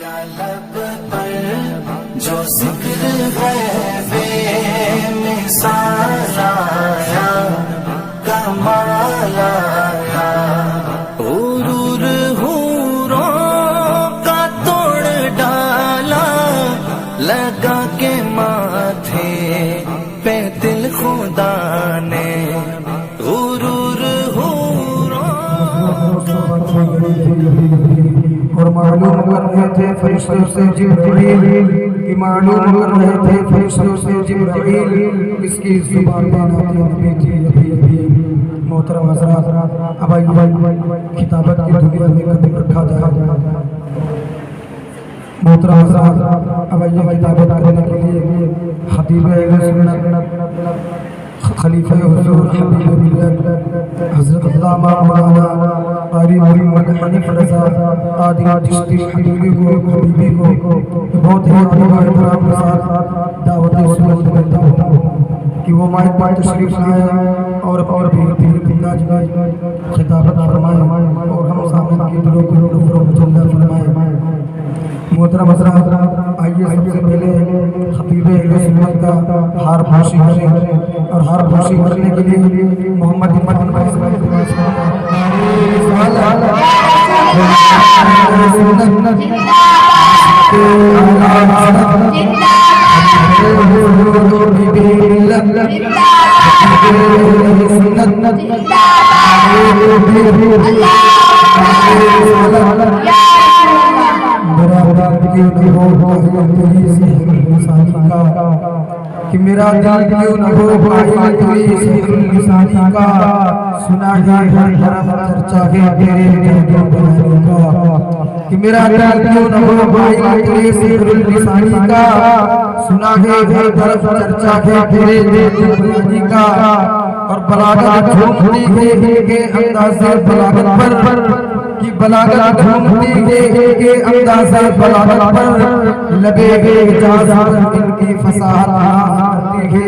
मेरा लब पर जो जिक्र है बेमिसाल आया, कमाल आया। हुरूर हूरों का तोड़ डाला, लगा के माथे पे दिल खुदा ने। हुरूर और मालूम कर रहे थे फरिश्तों से जिब्रील कि मालूम कर रहे थे फरिश्तों से जिब्रील इसकी जुबान पे नाते नबी थी। अभी मोहतरम हज़रात, अब आइए खिताबत की दुनिया में कदम रखा जाए। मोहतरम हज़रात, अब आइए किताबत करने के लिए खतीब अहले सुन्नत खलीफा हुज़ूर हबीब मिल्लत हज़रत अल्लामा मौलाना क़ारी मोहम्मद हनीफ रज़ा आदि चिश्ती हबीबी को बहुत ही अदब और एहतराम के साथ दावत सुन्नत देता हूँ कि वो माइक पर तशरीफ लाए और भी अंदाज में खिताबत फरमाएं और हम सामने की दिलों को मुजल्ला फरमाएं। मोहतरम हज़रात, आइए सबसे पहले खतीब अहले सुन्नत का हार फाशी करें और हार फाशी करने के लिए मोहम्मद इम्मत भाई कि मेरा दिल क्यों न हो भाई तेरी लिसानी का, सुना है हर तरफ चर्चा है तेरे बनाने का। कि मेरा दिल क्यों न हो भाई तेरी लिसानी का, सुना है हर तरफ चर्चा है तेरे बनाने का। और बलागत झूमती है के अंदाज़े बलागत पर कि बलागत झूमती है के अंदाज़े बलागत पर, लबे इजाज़ पर इनकी फसाहत आती है,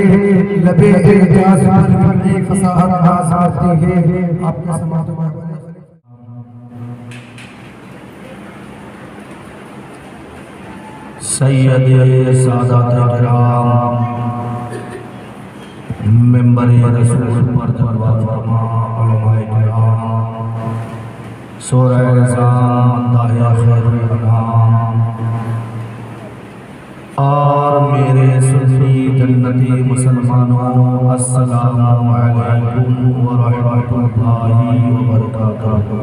लबे इजाज़ पर इनकी फसाहत आती है। आपके समाज में सैयद सादात किराम मेंबर रसूल पर जलवा फरमा उलमाए किराम सूरह निज़ाम दाया खैरुल अनाम और मेरे सुन्नी जन्नती मुसलमानों, अस्सलामु अलैकुम व रहमतुल्लाहि व बरकातुहू।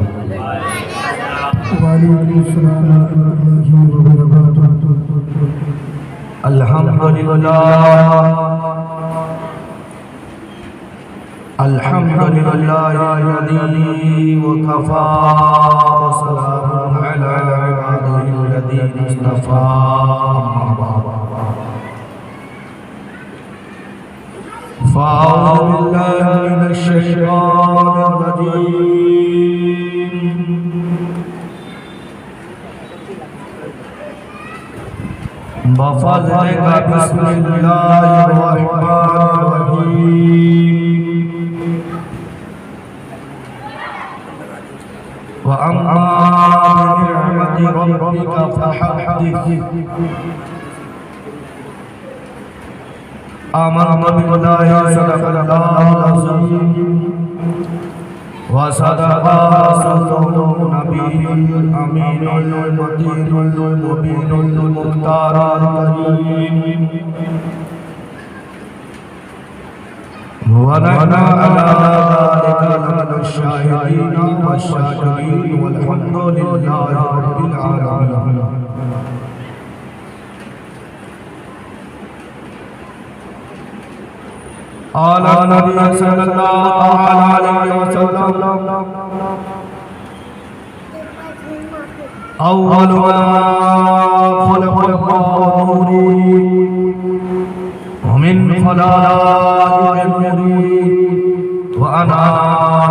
वालेकुम अस्सलाम व रहमतुल्लाहि व बरकातुहू। अल्हम्दुलिल्लाहि वकफ़ा व सलामुन अला इबादिहिल्लज़ीना इस्तफ़ा। फ़अऊज़ु बिल्लाहि मिनश शैतानिर रजीम। बफ़ज़लिका बिस्मिल्लाहिर रहमानिर रहीम। व अम्मा बिनिअमति रब्बिका फहद्दिथ। आमन्तु बिल्लाहि सदक़ल्लाहुल अज़ीम व सदक़ा रसूलुहुन नबियुल अमीनुल मतीनुल मुबीनुल मुख्तारुल करीम। वनहनु अला ज़ालिका लमिनश शाहिदीन वश्शाकिरीन वल्हम्दुलिल्लाहि रब्बिल आलमीन। आला नबी सल्लल्लाहु अलैहि वसल्लम अव्वल मा खलक़ल्लाहु नूरी मिन खलाइक़िन नूरी व अना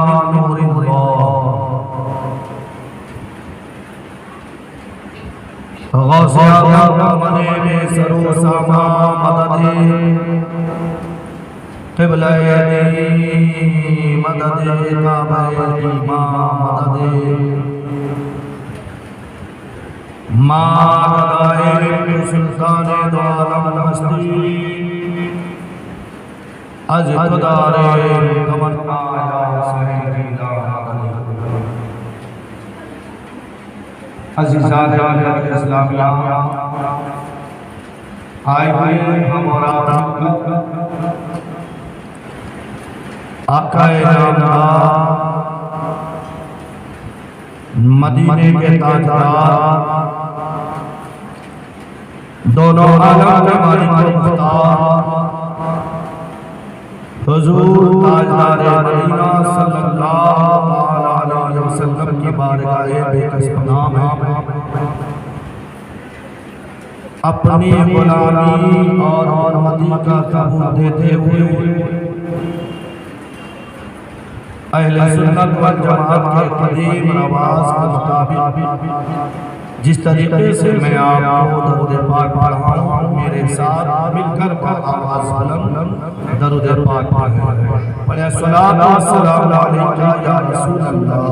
मिन नूरिल्लाह। गौसिया मने सरो सामा मददे क़िबलैनी मददे काबे ईमान मददे मादाए सुल्तान दो आलम हस्ती अज खुदारे तमन्ना या सहीला अज़ीज़ान इस्लामिया आए हम और आप आकाए नामदार मदीने के ताजदार दोनों आलम के मालिक व मुख्तार हुजूर ताजदार मदीना सल्लल्लाहु अलैहि वसल्लम की बारगाह बेकस नाम है। अपनी गुलामी और मोहम्मदी का सबूत देते हुए अहले सुन्नत वल जमात के कदीम रवाज के मुताबिक जिस तरीके से मैं आपको दरूद पाक पढ़ा रहा हूँ, मेरे साथ मिलकर आवाज़ बुलंद दरूद पाक पढ़ें। पढ़े सलातो सलाम अलैका या रसूल अल्लाह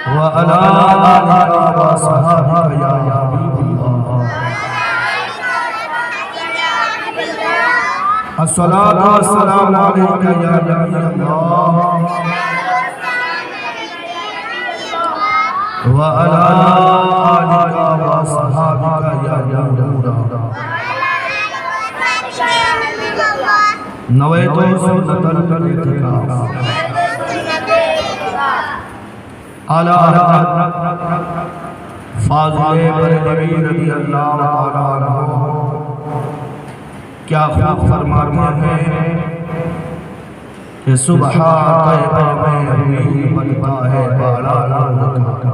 व अला आलिका व सहाबिका या हबीबल्लाह। अस्सलातु वस्सलामु अलैका या नबी अल्लाह व अला आलिका व सहाबिका या नूर नवैतु सुन्नतल इतिकाफ अला फाज़िल बरनवी रज़ियल्लाहु तआला अन्हु क्या खूब फरमाते हैं कि सुबह तैबा में हुई बनता है बाला नूर का।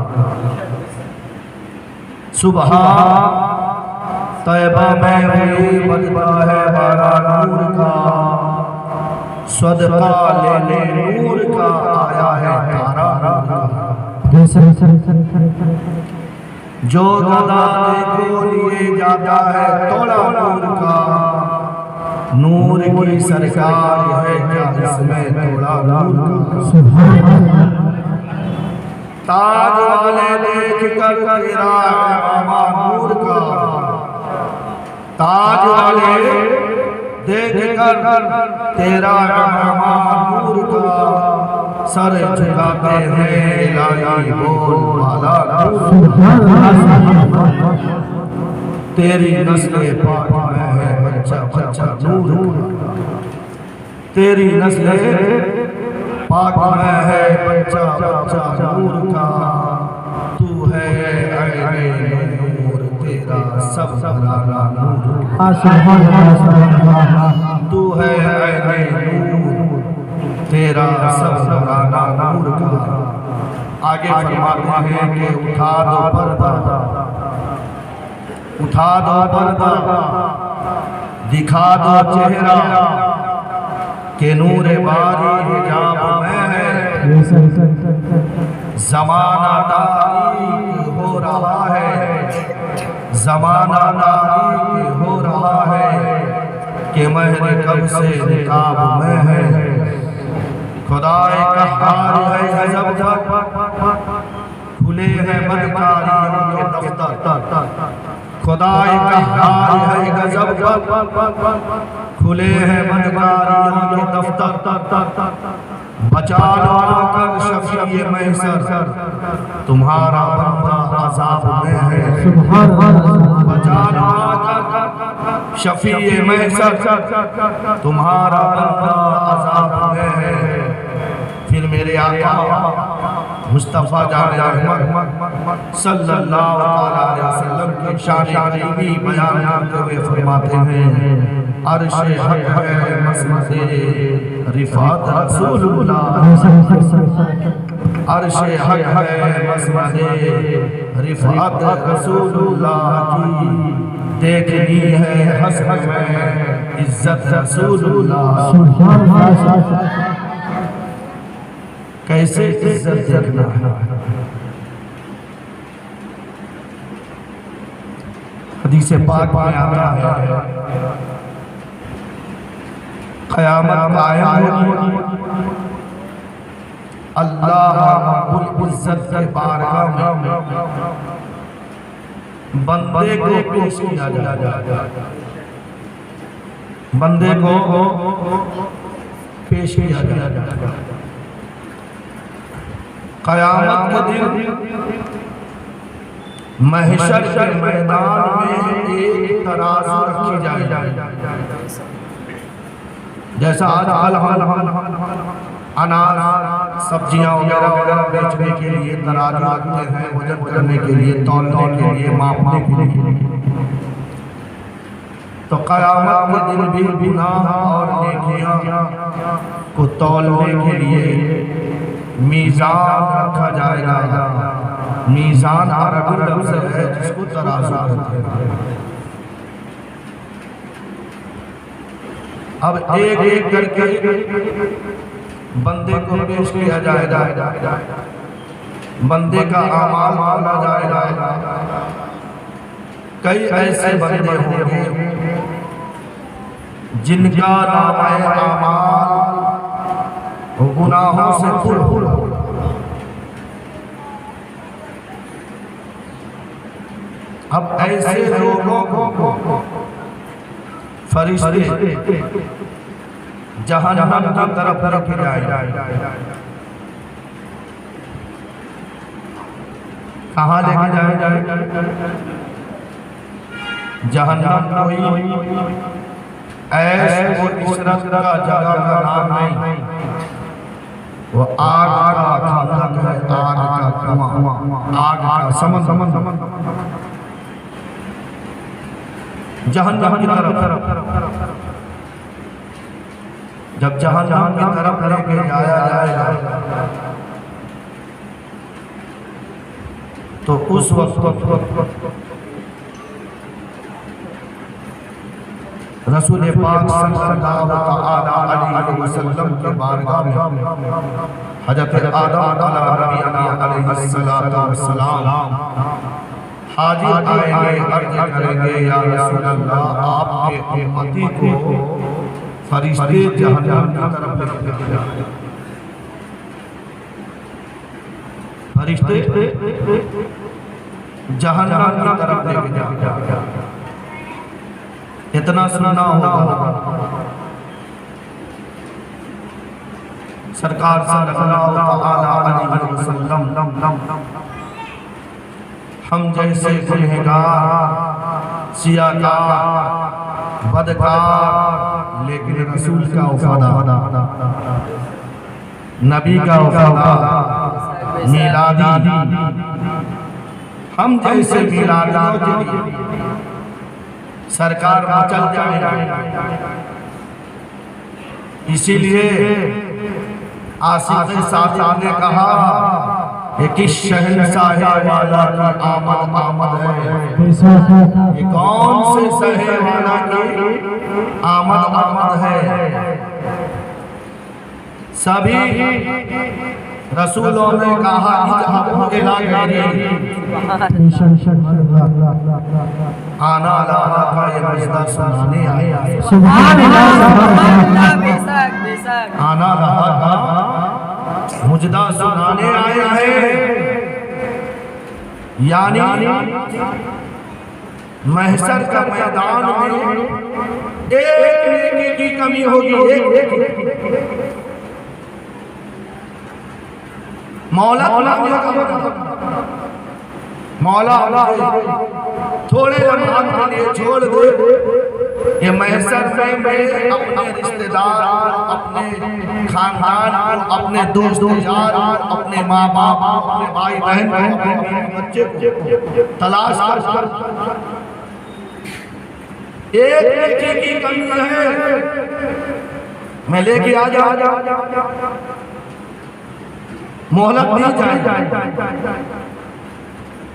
सुबह तैबा में हुई बनता है बाला नूर का। सदका ले नूर का आया है तारा जो गदा को लिए जाता है तोड़ा नूर का। नूर की सरकार है क्या इसमें थोड़ा नूर का। ताज वाले देख कर तेरा नूर का। ताज वाले देख कर तेरा नूर का। सर झुकाते हैं लाली बोल वाला तेरी नस्लें पाक में है बच्चा बच्चा नूर का। तेरी नस्लें पाक में है बच्चा बच्चा नूर का। तू है ऐने नूर तेरा सब घराना नूर का। तू है ऐने नूर तेरा सब घराना नूर का। आगे फरमाते हैं कि उठा दो पर्दा, उठा दो पर्दा, दिखा दो चेहरा के नूर बारी हिजाब में है। जमाना तारीक हो रहा है, जमाना तारीक हो रहा है कि महर कब से निकाब में है। खुदाए का हार है गजब खुले हैं बदकारियों के दफ्तर। खुदाए का हाल है गजब खुले हैं बदकारियों के दफ्तर। बचा लो कर शफीए महशर तुम्हारा बंदा अज़ाब में है। बचा लो कर शफीए महशर तुम्हारा बंदा अज़ाब में है। फिर मेरे आका मुस्तफ़ा जान रहमत सल्लल्लाहु अलैहि वसल्लम की शान नबी बयान करते हुए फरमाते हैं अर्शे हक है मसमदे रिफात रसूलुल्लाह। अर्शे हक है मसमदे रिफात रसूलुल्लाह की। देखनी है हसरत में इज्जत रसूलुल्लाह। कैसे इज्जत देखना है। हदीस पाक में आता है क़यामत कायम होगी, अल्लाह रब्बुल इज्जत के बारगाह में बंदे को पेश किया जाएगा, बंदे को पेश किया जाएगा। क़यामत के दिन महशर के मैदान में एक तराजू रखी जाएगी, जैसा आज अनाज सब्जियां वगैरह बेचने के लिए तराजू रखते हैं, वजन करने के लिए, तौलने के लिए, मापने के लिए। तो क़यामत के दिन भी गुनाह और नेकियां को तौलने के लिए मीज़ान रखा जाएगा। मीज़ान अरबी लफ्ज़ है जिसको तराजू कहते हैं। अब एक एक करके बंदे को पेश किया जाएगा, बंदे का अमाल माना जाएगा। कई ऐसे बंदे होंगे जिनका नाम अमाल गुनाहों से पुर हो। अब ऐसे लोगों को फरिश्ते जहन्नम की तरफ लेके जाएंगे। कहाँ लेके जाएंगे? जहन्नम कोई ऐश और इशरत का जगह का नाम नहीं, वो आग का खंदक है, आग का कुआं, आग का समन जहन्नम की तरफ। जब जहन्नम की तरफ लेके जाया जाएगा तो उस वक्त रसूल पाक सल्लल्लाहु अलैहि वसल्लम के बारगाह में हज़रत आदम अलैहिस्सलातु वस्सलाम हाजिर आएंगे, अर्ज़ करेंगे, या रसूल अल्लाह, आपके उम्मती को फरिश्ते जहन्नम की तरफ लेके जाएंगे। फरिश्ते जहन्नम की तरफ लेके जाएंगे। इतना सुना होगा सरकार सल्लल्लाहु अलैहि वसल्लम हम जैसे गुनहगार, सियाकार, बदकार, लेकिन रसूल का वफादार, नबी का वफादार, मिलादी, हम जैसे मिलादियों के लिए सरकार मचल जाए। इसीलिए आसिफ साहब ने कहा कि शहंशाह वाला की आमद है। ये कौन से शहर वाला की आमद है? सभी रसूलों ने कहा आना अल्लाह का ये मुजदा सुनाने आया है। आना अल्लाह का मुजदा सुनाने आया है, यानी महशर का मैदान में एक नेकी की कमी होगी। मौला थोड़े लम्हात के लिए छोड़ दे। ये महशर में मैं अपने रिश्तेदार, अपने खानदान, अपने दोस्त यार, अपने माँ बाप, अपने भाई बहन, अपने बच्चे को तलाश कर एक नेकी की कमी है, मैं लेके आ जा। मोहलत नहीं जाएगा।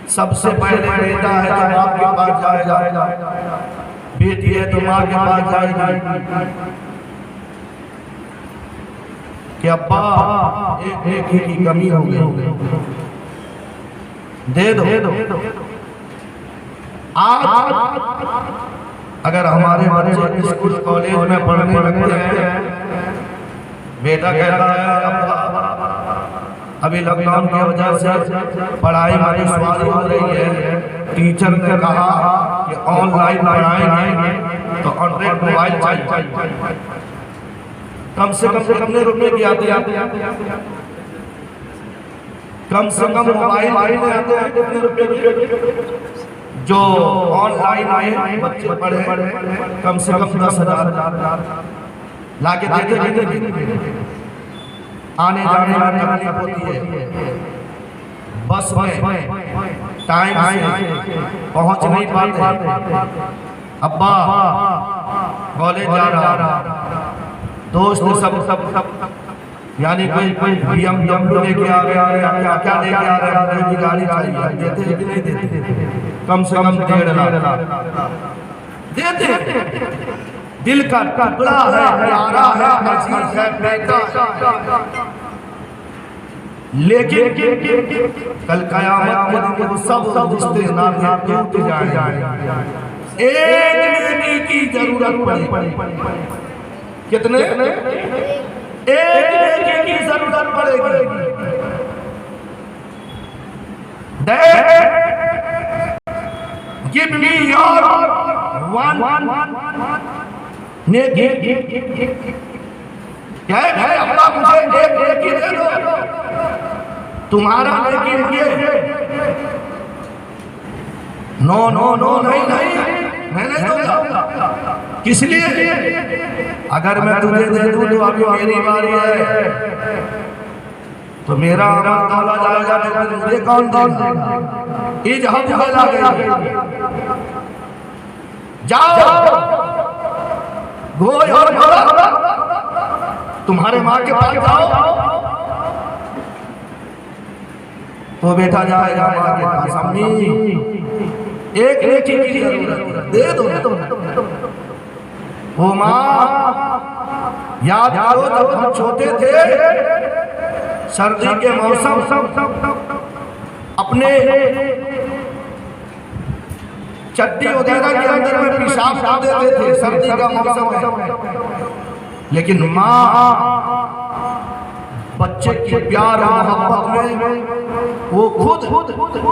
सबसे पहले बेटा है तो बाप के पास जाएगा, बेटी है तो माँ के पास जाएगी कि अब्बा एक नेकी की कमी हो गई, दे दो। आज अगर हमारे बच्चे स्कूल कॉलेज में पढ़ने लगते हैं, बेटा कहता है अभी लॉकडाउन की वजह से पढ़ाई में दुश्वारी हो रही है। टीचर ने कहा कि ऑनलाइन पढ़ाएंगे तो एंड्रॉइड मोबाइल चाहिए। कम से कम कितने रुपए की आते हैं? कम से कम मोबाइल आते हैं कितने रुपए? जो ऑनलाइन आए बच्चे पढ़े कम से कम 10,000 लाके देते। आने जाने में तकलीफ होती है, बस में टाइम से पहुंच नहीं पाते। अब्बा कॉलेज जा रहा, दोस्त सब यानी कोई BMW लेके आ गया या क्या लेके आ रहा है, कोई गाड़ी चाहिए, देते कि नहीं देते? कम से कम 1.5 लाख देते। दिल का टुकड़ा है, प्यारा है, अजीज है, बेटा है, लेकिन कल कयामत के दिन सब रिश्ते नाते टूट जाएंगे। एक नेकी की जरूरत पड़ेगी। कितने? एक नेकी की जरूरत पड़ेगी। गिव मी योर वन नेकी। क्या है? अल्लाह मुझे एक नेकी दे दो। तुम्हारा नेकी ये? नो नो नो नहीं मैं नहीं दूंगा। किस लिए? अगर मैं तुझे दे दूं तो अभी मेरी बारी है, तो मेरा अमल तौला जाएगा, लेकिन मुझे कौन देगा? इजहब बोला गया, जाओ गोय और तुम्हारे माँ के पास जाओ। तो बेटा जाएगा माँ के पास, अम्मी एक नेकी की जरूरत दे दो। वो माँ याद करो जब हम छोटे थे, सर्दी के मौसम अपने चड्डी वगैरह के अंदर में पेशाब कर देते थे, सर्दी का मौसम है, लेकिन माँ बच्चे की प्यार और मोहब्बत में वो खुद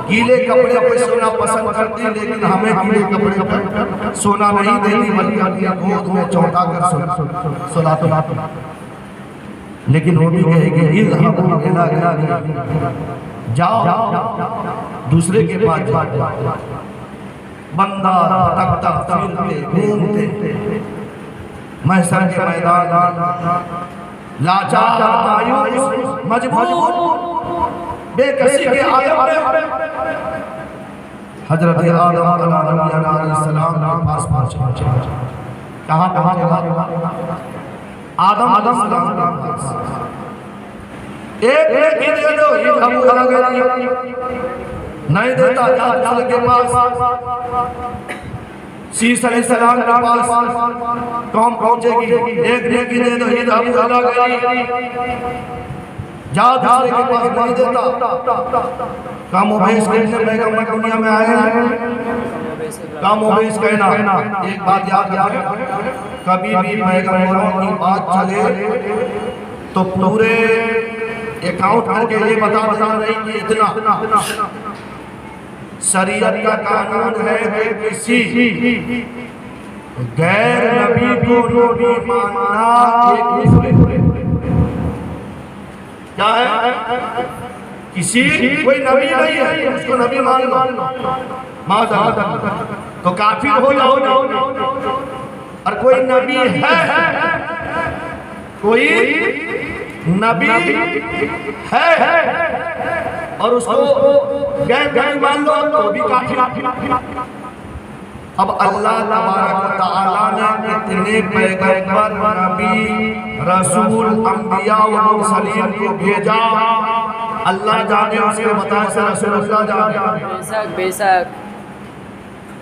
गीले कपड़े पे सोना पसंद करती, लेकिन हमें गीले कपड़े पर सोना नहीं देती, बल्कि गोद में चौंका कर सुलाती। लेकिन वो भी कहेगी जाओ दूसरे के पास जाओ। बंदा भटकता फिरते घूमते महशर के मैदान, लाचार मायूस मजबूर बेकसी के आलम में हजरत आदम अलैहिस्सलाम के पास पहुंचे। कहाँ आदम अलैहिस्सलाम के पास। एक दे दो, ये हम नहीं देता, जा के पास शीश अलैहिस्सलाम के पास कौन पहुंचेगी? एक नेकी दे दो, ईद हम अदा करें। जाओ दूसरे के पास नहीं देता। काम उबैस कहने पैगंबर दुनिया में आए हैं, काम उबैस कहना। एक बात याद रखना, कभी भी पैगंबरों की बात चले तो पूरे अकाउंट करके ये बता रही कि इतना। शरीयत का कानून है कि किसी गैर नबी को नबी मानना एक कुफ्र है। क्या है? किसी कोई नबी नहीं है उसको नबी मान लो, माज़अल्लाह तो काफिर हो जाओ। और कोई नबी है, कोई नबी है और उसको गैर मान लो तो भी काफिर। अब अल्लाह तबारक व तआला ने इतने पैगंबर, नबी, रसूल, अंबिया व मुरसलीन को भेजा, अल्लाह जाने उसके बताए से रसूलुल्लाह जाने। बेशक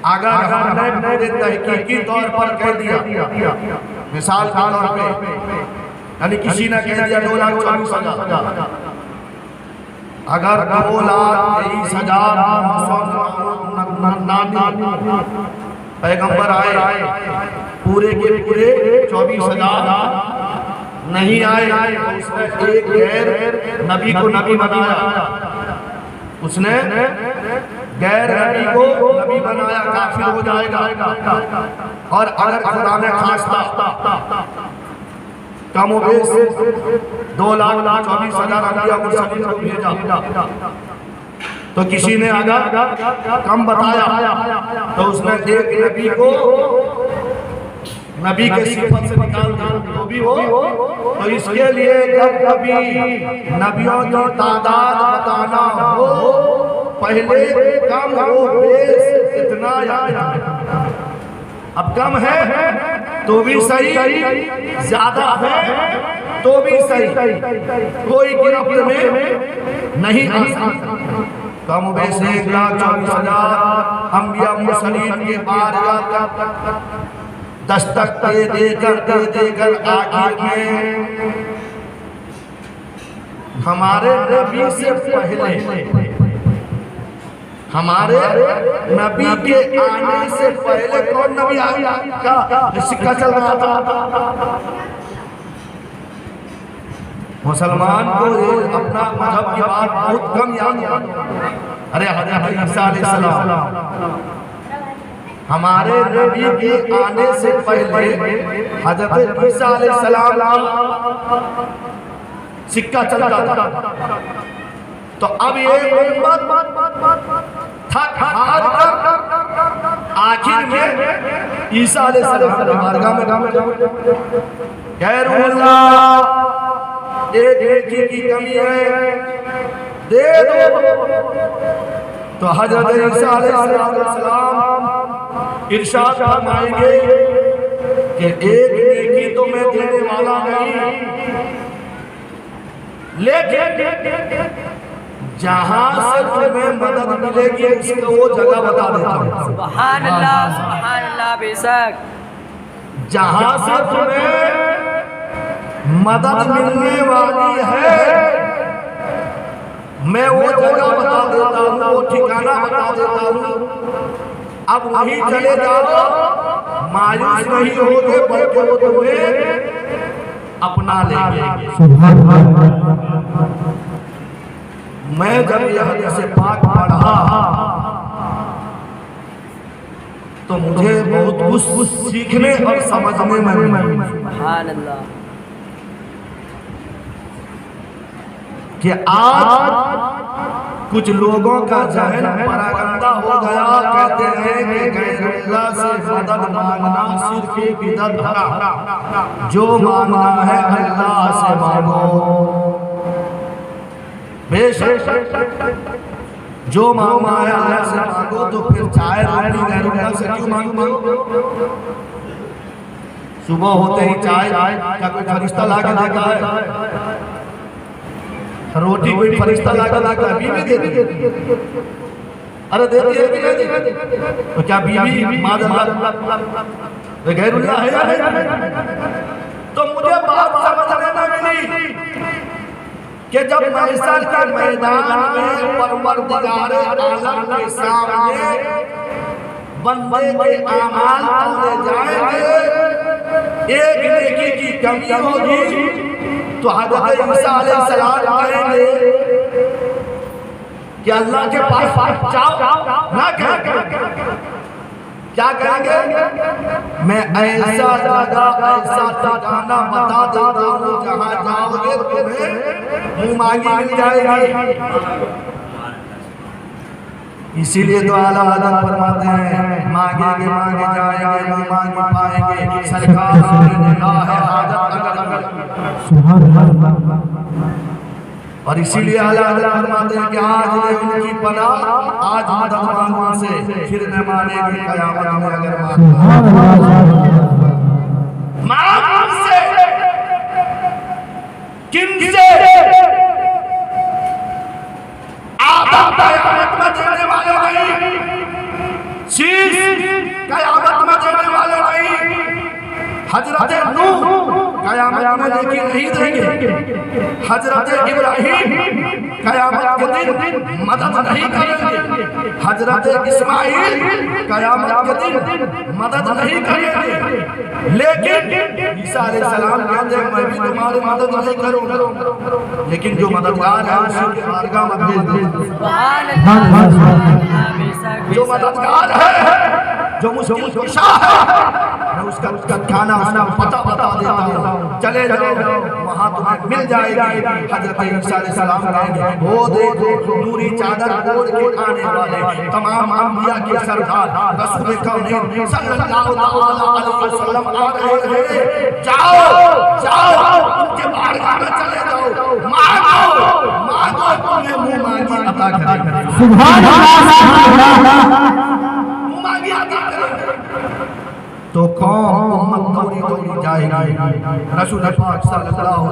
अगर हमने पूरे तहकीकी तौर पर कह दिया, मिसाल के तौर पे, यानी किसी ने कह दिया 2,24,000, अगर 2,23,000 पैगंबर आए, पूरे के पूरे 24,000 नहीं आए, उसने एक गैर नबी को नबी बनाया, उसने गैर नबी को नबी बनाया, काफिर हो जाएगा। और अगर खुदा ने खास्ता कम बेश 2,24,000 अंबिया मुरसलीन को भेजा, तो किसी ने अगर कम बताया तो उसने एक नबी को नबी के सिफत से निकाल दिया, जो भी हो। तो इसके लिए जब कभी नबियों की तादाद बताना हो, पहले कम हो बेश इतना याद। अब कम है तो भी सही, ज्यादा है तो भी सही, कोई गिरफ्त में नहीं आ सकता। कम बेश 1,24,000 अंबिया मुरसलीन के बार दस्तक दे देकर आखिर में हमारे नबी से पहले, हमारे नबी के आने से पहले कौन नबी आया का सिक्का चल रहा था। मुसलमान को अपना मजहब की बात बहुत कम याद। अरे हज़रत ईसा अलैहिस्सलाम हमारे नबी के आने से पहले हज़रत ईसा अलैहिस्सलाम सिक्का चलता था। तो अब ये उम्मत थक हार कर आखिर में ईसा अलैहिस्सलाम बारगाह में एक की कमी है, दे दो। तो हज़रत ईसा अलैहिस्सलाम इरशाद फरमाएंगे कि एक नेकी तो मैं देने वाला नहीं, लेकिन जहां से तुम्हें मदद मिलेगी उसको वो जगह बता देता हूं। सुभान अल्लाह, बेशक जहां से तुम्हें मदद मिलने वाली है मैं वो जगह बता देता हूं, वो ठिकाना बता देता हूं। अब वहीं चले जाओ, मायूस नहीं होगे बल्कि वो तुम्हें अपना लेंगे। मैं जब यह हदीस पाक पढ़ा तो मुझे बहुत कुछ सीखने और समझने में मिला। सुभान अल्लाह कि आज कुछ लोगों का जहन परागंदा हो गया, कहते हैं कि गैरुल्लाह से मदद मांगना सिर्फ एक बिदअत है, जो मांगना है अल्लाह से मांगो। बेशक जो मांगना है अल्लाह से मांगो, तो फिर चाहे रोटी गैरुल्लाह से क्यों मांगो? सुबह होते ही चाय क्या कोई फरिश्ता ला के देता है? रोटी कोई फरिश्ता ला कर बीवी देती है? अरे देती है कि नहीं देती? तो क्या बीवी माज़अल्लाह गैरुल्लाह है या नहीं? तो मुझे बात समझने में मिली कि जब महशर के मैदान में परवरदिगार आलम के सामने बंदे के आमाल तौले जाएंगे, एक नेकी की कमी होगी तो हज़रत ईसा अलैहिस्सलाम कहेंगे कि अल्लाह के पास जाओ, ना कहेंगे क्या कहेंगे? मैं ऐसा जगह ऐसा ठिकाना बता देता हूँ जहाँ जाओगे तुम्हें मुँह मांगी मिल जाएगी। इसीलिए तो आला हज़रत फरमाते हैं, मांगेंगे मांगे जाएंगे, मुँह मांगी पाएंगे, सरकार है हाजत अगर। और इसीलिए आला हज़रत फरमाते हैं कि आज ये उनकी पनाह, आज मदद मांगो उनसे, फिर न मानेंगे क़यामत में अगर मांग उनसे। किनसे? आदम क़यामत में देने वाले नहीं, शीश क़यामत में देने वाले नहीं, हज़रत नूह क़यामत में लेकिन नहीं देंगे, हज़रत इब्राहीम कयामत के दिन मदद नहीं करेंगे। हजरत इस्माइल कयामत के दिन मदद नहीं करेंगे, लेकिन ईसा अलैहिस्सलाम कहते हैं मैं भी तुम्हारी मदद नहीं करूंगा, लेकिन जो मददगार है उसी के बारगाह में भेज दो। जो मददगार है, जो मुश्किल कुशा है, मैं उसका खाना उसका पता बता देता हूँ, चले जाओ वहाँ तुम्हें मिल जाएगी। हजरत ईसा अलैहिस्सलाम कहेंगे वो देखो नूरी चादर ओढ़ के आने वाले तमाम अंबिया के सरदार रसूल कौनैन सल्लल्लाहु अलैहि वसल्लम आ रहे हैं। जाओ जाओ उनके बारगाह में चले जाओ, मांगो मांगो तुम्हें मुंह मांगी अता करेंगे। सुभान अल्लाह, मुंह मांगी अता करेंगे। तो कौम उम्मत दौड़ी दौड़ी जाएगी, रसूल पाक सल्लल्लाहु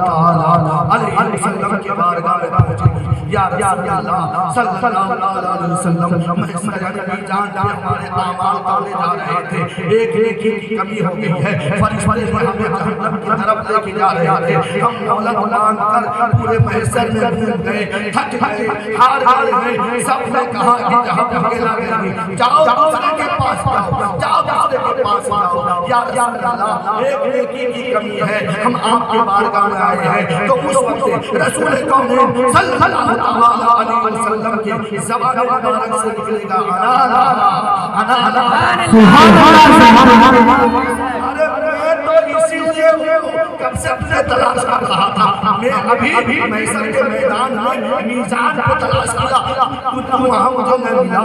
अलैहि वसल्लम के बारगाह में पहुंचेगी। या रसूल अल्लाह सल्लल्लाहु अलैहि वसल्लम, मैं सजदे की जान के हमारे आमाल तौले जा रहे थे, एक नेकी की कमी हो गई है, फरिश्ते हमें जहन्नम की तरफ लेके जा रहे थे, हम मोहलत मांग कर पूरे महशर में घूम गए, थक गए, हार गए, सबने कहा कि जहां आगे लगेगी जाओ दूसरे के पास जाओ, जाओ दूसरे के पास जाओ। या रसूल अल्लाह एक नेकी की कमी है, हम आपके बारगाह में आए हैं। तो उस वक्त रसूल कौनैन सल्लल्लाहु अलैहि वसल्लम की ज़बान मुबारक से निकलेगा अना अना अना। अरे मैं तो इसीलिए कब से तुझे तलाश कर रहा था, मैं अभी महशर के मैदान में मीज़ान को तलाश किया, तू वहाँ मुझे न मिला।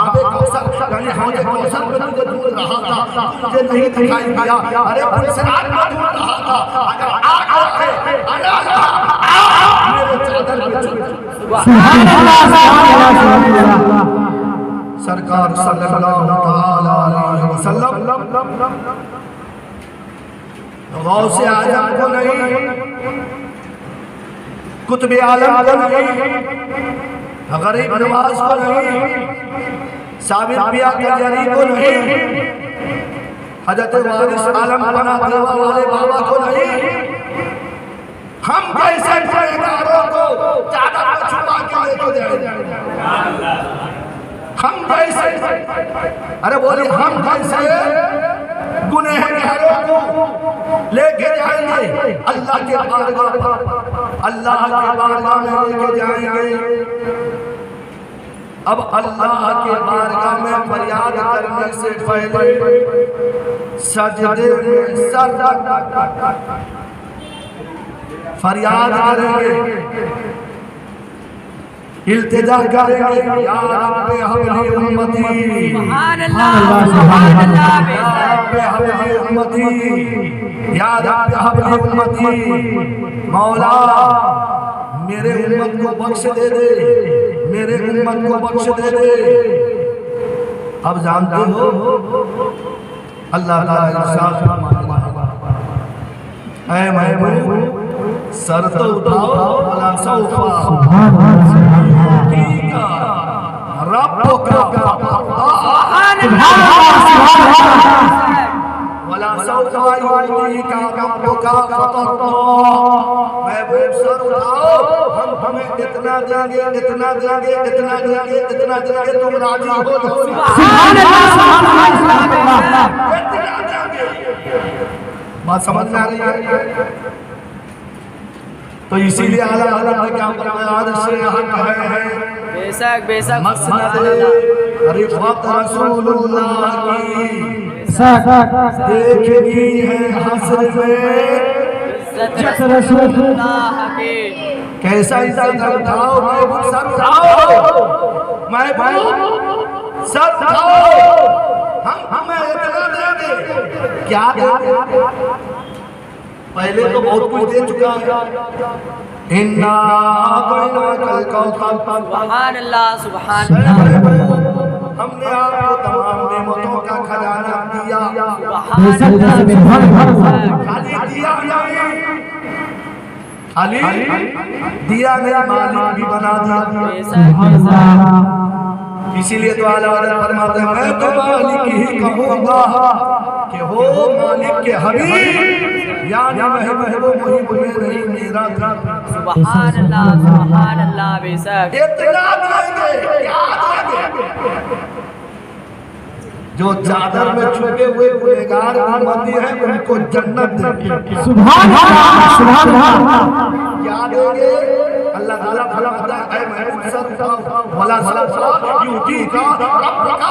आबे कौसर यानी हौज़े कौसर में तुझे ढूंढ रहा था, मुझे नहीं दिखाई दिया। अरे पुलसरात में ढूंढ रहा था, अगर आ गया है अना मेरे चादर पे सुभान अल्लाह सरकार सल्लल्लाहु अलैहि वसल्लम गौसे आजम को नहीं, कुतुब आलम को नहीं, गरीब नवाज को नहीं, साबिर पिया कजरी को नहीं, हजरत वारिस आलम बना देवा वाले बाबा को नहीं, हम कैसे गुनहगारों को चादर में छुपा के लेके जाएंगे? हम कैसे, अरे बोलिए हम कैसे गुनहगारों को लेके जाएंगे अल्लाह के बारगाह पर? अल्लाह के बारगाह में लेके जाएंगे। अब अल्लाह के बारगाह में फरियाद करने से पहले सजदे में सर फरियाद करेंगे, इल्तिजा करेंगे, या रब्बे हबली उम्मती, सुभान अल्लाह, सुभान अल्लाह, या रब्बे हबली उम्मती, या रब्बे हबली उम्मती। मौला मेरे उम्मत को बख्श दे दे, मेरे उम्मत को बख्श दे दे। अब जानते हो अल्लाह ताला इरशाद फरमाता है, ऐ महबूब सर तो उठाओ वला सौफा रब्बुका वला सौफा युतीका रब्बुका फतरदा। महबूब सर उठाओ, हम हमें इतना देंगे, इतना देंगे, इतना देंगे, इतना देंगे, तुम राजी हो जाओ। सुभान अल्लाह, सुभान अल्लाह। बात समझ में आ रही है? तो इसीलिए आला आला ने क्या फरमाया से हक है बेशक बेशक मसनद रिफत रसूलुल्लाह की देखनी है हस्र में इज्जत रसूलुल्लाह की। कैसा इज्जत उठाओ, महबूब सर उठाओ, महबूब सर उठाओ, हम हमें इतना देंगे। क्या देंगे? पहले तो बहुत कुछ दे चुका है। इन्ना अतैनाकल कौसर, सुभान अल्लाह, सुभान अल्लाह। हमने आपको तमाम नेमतों का खजाना दिया, सुभान अल्लाह। खाली दिया नहीं, खाली दिया नहीं, मालिक भी बना दिया। इसीलिए तो आला हज़रत फरमाते हैं मैं तो मालिक ही कहूँगा, कि हो मालिक के हबीब यानी महबूब मुहिब में नहीं मेरा दिल। सुभान अल्लाह बेशक। इतना देंगे क्या देंगे? जो चादर में छुपे हुए गुनहगार उम्मती हैं उनको जन्नत देंगे। सुभान अल्लाह, सुभान अल्लाह। क्या देंगे? अल्लाह ताला भला बता है महबूब सर वाला सलाम यूटी का रब का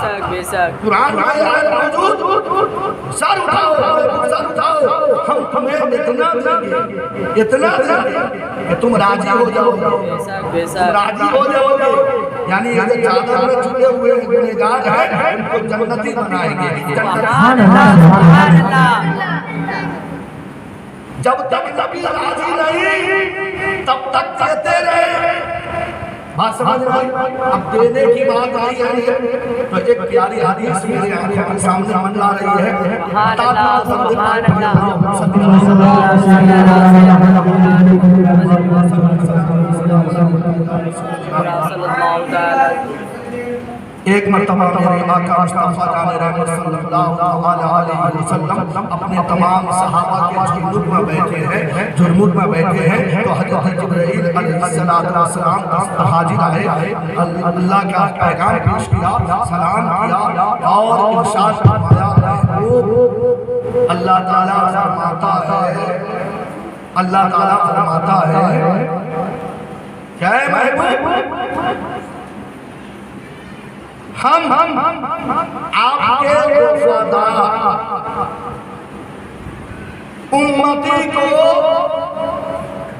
सर बेशक बेशक। कुरान में है मौजूद। सर उठाओ हम तुम्हें इतना देंगे कि तुम राजी हो जाओगे। बेशक बेशक। राजी हो जाओगे यानी ये चादर में छुपे हुए गुनहगार हैं उनको जन्नती बनाएंगे। सुभान अल्लाह। जब तक नबी राजी नहीं तब तक देते रहे। बात समझ में आई? अब देने की बात आई है तो एक प्यारी हदीस मेरे आंखों के सामने मंडरा रही है। एक मर्तबा मेरे आका मुस्तफा जाने रहमत सल्लल्लाहु अलैहि वसल्लम अपने तमाम सहाबा के जुर्मुद में बैठे हैं तो हज़रत जिब्राइल अलैहिस्सलाम हाजिर आए। अल्लाह का पैगाम पेश किया, सलाम किया और इरशाद फरमाया अल्लाह ताला फरमाता है क्या है महबूब हम आपके वफादार उम्मती को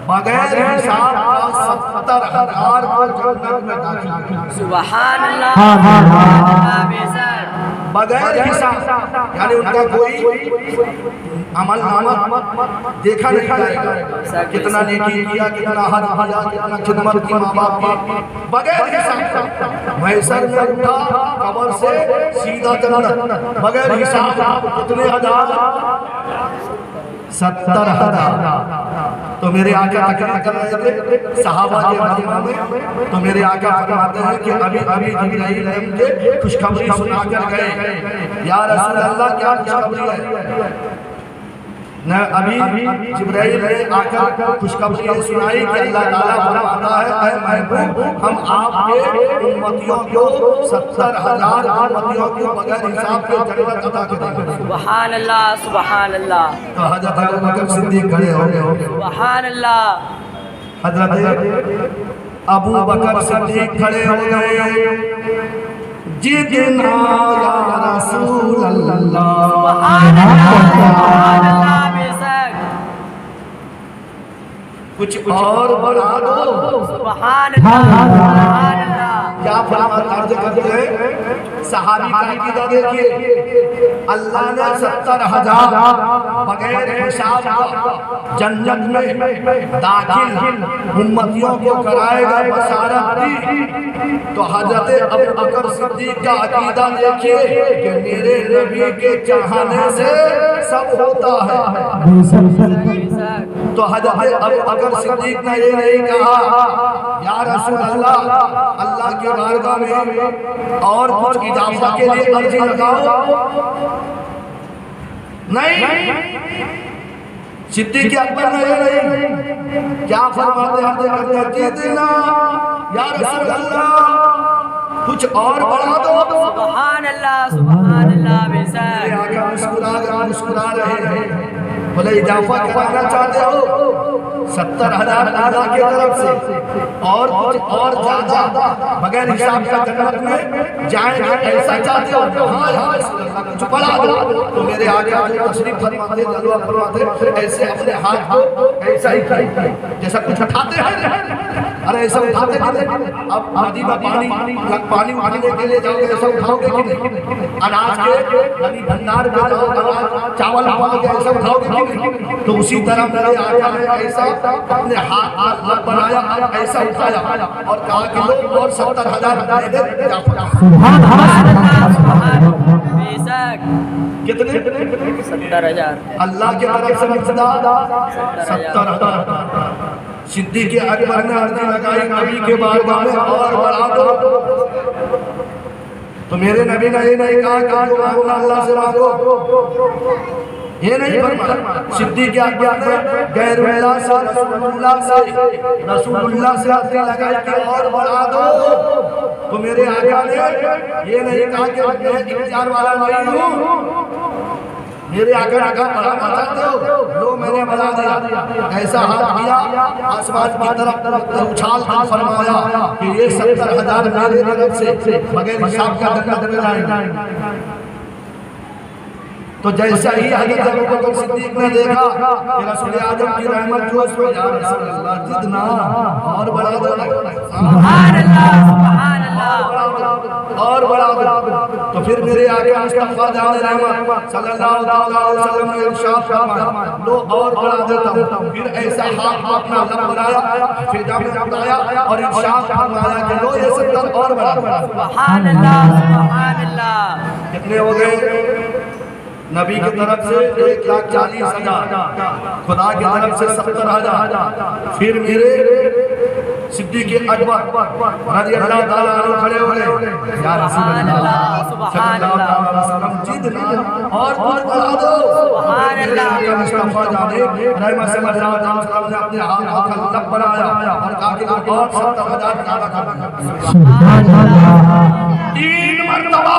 बगैर हिसाब का 70,000 को जन्नत में दाखिल किया। सुभान अल्लाह बेशक। बगैर हिसाब यानी उनका कोई अमल नामा देखा नहीं जाएगा, कितना नेकी किया, कितना हज किया, कितना खिदमत की माँ बाप की, बगैर हिसाब। मैसर में उठा कब्र से सीधा जन्नत बगैर हिसाब। कितने हजार? 70,000। तो मेरे आका तकरीर कर रहे थे सहाबा के मजमा में, तो मेरे आका फरमाते हैं कि अभी जिब्राइल ने मुझे खुशखबरी सुना कर गए। या रसूल अल्लाह क्या खुशखबरी है? न अभी जिब्राइल ने आकर खुशखबरी सुनाई कि अल्लाह ताला फरमाता है ऐ महबूब हम आपके उम्मतियों को 70,000 उम्मतियों को बगैर हिसाब के जन्नत अता करेंगे। सुभान अल्लाह सुभान अल्लाह। तो हज़रत अबू बकर सिद्दीक खड़े हो गए। सुभान अल्लाह। हज़रत अबू बकर सिद्दीक खड़े हो गए। जितना या रसूल अल्लाह। सुभान अल्लाह बेशक। कुछ और बढ़ा दो। सुभान अल्लाह। क्या फरमाते अर्ज करते हैं सहाबी का अकीदा देखिए। अल्लाह ने 70,000 बगैर हिसाब का जन्नत में दाखिल उम्मतियों को कराएगा बशारत दी। तो हजरत अबू बकर सिद्दीक का अकीदा देखिए कि मेरे नबी के चाहने से सब होता है। तो हजरत अबू बकर सिद्दीक ने ये नहीं कहा या रसूल अल्लाह अल्लाह के बारगाह में और कुछ इजाफा के लिए अर्जी लगाओ। नहीं, सिद्दीक़ अकबर ने नहीं क्या फरमाते हैं जितना या रसूल अल्लाह कुछ और बढ़ा दो। सुभान अल्लाह बेशक। मुस्कुरा रहे हैं। बोले इजाफा कराना चाहते हो 70,000 अल्लाह की तरफ से और कुछ और ज्यादा बगैर हिसाब का जन्नत में जाएंगे ऐसा चाहते हो? हाँ कुछ बढ़ा दो। तो मेरे आगे तशरीफ फरमाते जलवा फरमाते ऐसे अपने हाथ को ऐसा ही जैसा कुछ उठाते हैं। अरे ऐसा उठाते अब नदी में पानी उठाने के लिए जाओगे ऐसा उठाओगे कि नहीं? अनाज के यानी भंडार में जाओ अनाज चावल उठाओगे ऐसा उठाओगे कि नहीं? तो उसी तरह मेरे आका ने ऐसा अपने हाथ बनाया ऐसा उठाया और कहा कि लोग और 70,000 बेशक। कितने? 70,000 अल्लाह के तरफ से मिलता 70,000। सिद्दीक़ अकबर ने अर्जी लगाई नबी के बारगाह में और बढ़ा दो। तो मेरे नबी ने ये नहीं कहा कि जो मांगो अल्लाह से मांगो, ये नहीं फरमाया। सिद्दीक़ अकबर ने गैरुल्लाह से रसूलुल्लाह से हाथ लगाई कि और बढ़ा दो। तो मेरे आका ने ये नहीं कहा कि मैं इख्तियार वाला नहीं हूँ, मेरे आका ने कहा बढ़ा दो, लो मैंने बढ़ा दिया। ऐसा हाथ किया आसमान की तरफ उछाल कर फरमाया कि ये 70,000 मेरे तरफ से बगैर हिसाब का जन्नत में जाएंगे। तो जैसा ही हज़रत अबू बकर सिद्दीक़ ने देखा कि रसूल आज़म की रहमत जो उसमें या रसूल अल्लाह जितना और बढ़ा दो, सुभान अल्लाह, सुभान अल्लाह, और बढ़ा दो। तो फिर मेरे आगे मुस्तफा जान रहमत सल्लल्लाहु अलैहि वसल्लम ने इरशाद फरमाया लो और बढ़ा देता हूं। फिर ऐसा हाथ अपना लब बनाया, फिजा में उठाया और इरशाद फरमाया कि लो ये 70 और बढ़ा दो। सुभान अल्लाह, सुभान अल्लाह। कितने हो गए? नबी की तरफ से 1,40,000, खुदा की तरफ से 70,000। फिर मेरे सिद्दीक़ अकबर रज़ियल्लाहु ताला अन्हु खड़े हो गए, या रसूल अल्लाह सल्लल्लाहु अलैहि वसल्लम जितना और कुछ बढ़ा दो। सुभान अल्लाह। मुस्तफा जाने रहमत सल्लल्लाहु अलैहि वसल्लम ने अपने हाथ का लब बनाया और कहा कि और 70,000 काबा कर दो। सुभान अल्लाह। 3 मरतबा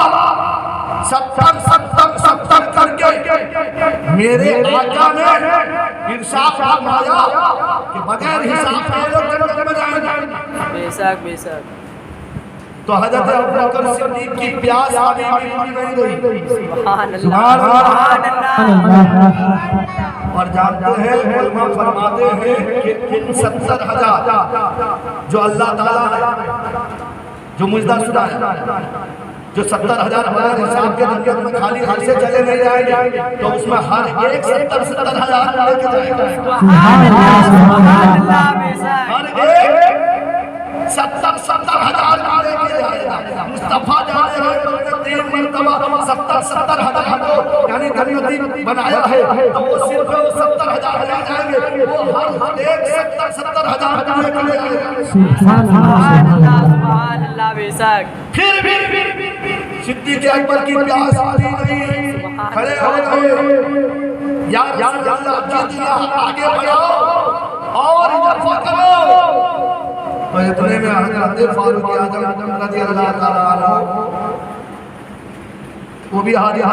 70 करके मेरे आका ने इरशाद फरमाया कि बगैर हिसाब के लोग जन्नत में जाएंगे। बेशक बेशक। तो हज़रत अबू बकर सिद्दीक़ की प्यास अभी भी पूरी नहीं हुई। सुभान अल्लाह, सुभान सुभान अल्लाह। और जानते हैं उलमा फरमाते हैं कि इन 70,000 जो अल्लाह ताला ने जो मुजदा शुदा है, जो 70,000 हमारे हिसाब के जन्नत में खाली हाथ से चले नहीं जाएंगे, तो उसमें हर एक 70,000 लेके जाएगा। सुभान अल्लाह, सुभान अल्लाह, बेशक। हर एक 70,000 लेके जाएगा। मुस्तफा जाने हैं 3 मरतबा 70,000 को यानी जन्नती बनाया है, तो वो सिर्फ 70,000 ले जाएंगे। वो हर एक 70,000 लेके जाएगा। सुभान अल्लाह, सुभान अल्लाह, बेशक। फिर भी सिद्दीक़ अकबर की प्यास पूरी नहीं, खड़े हो गए, या रसूल अल्लाह जितना आगे बढ़ाओ और इजाफा करो। तो इतने में हज़रत फारूक आज़म रज़ियल्लाहु ताला अन्हु वो भी हाजिर है।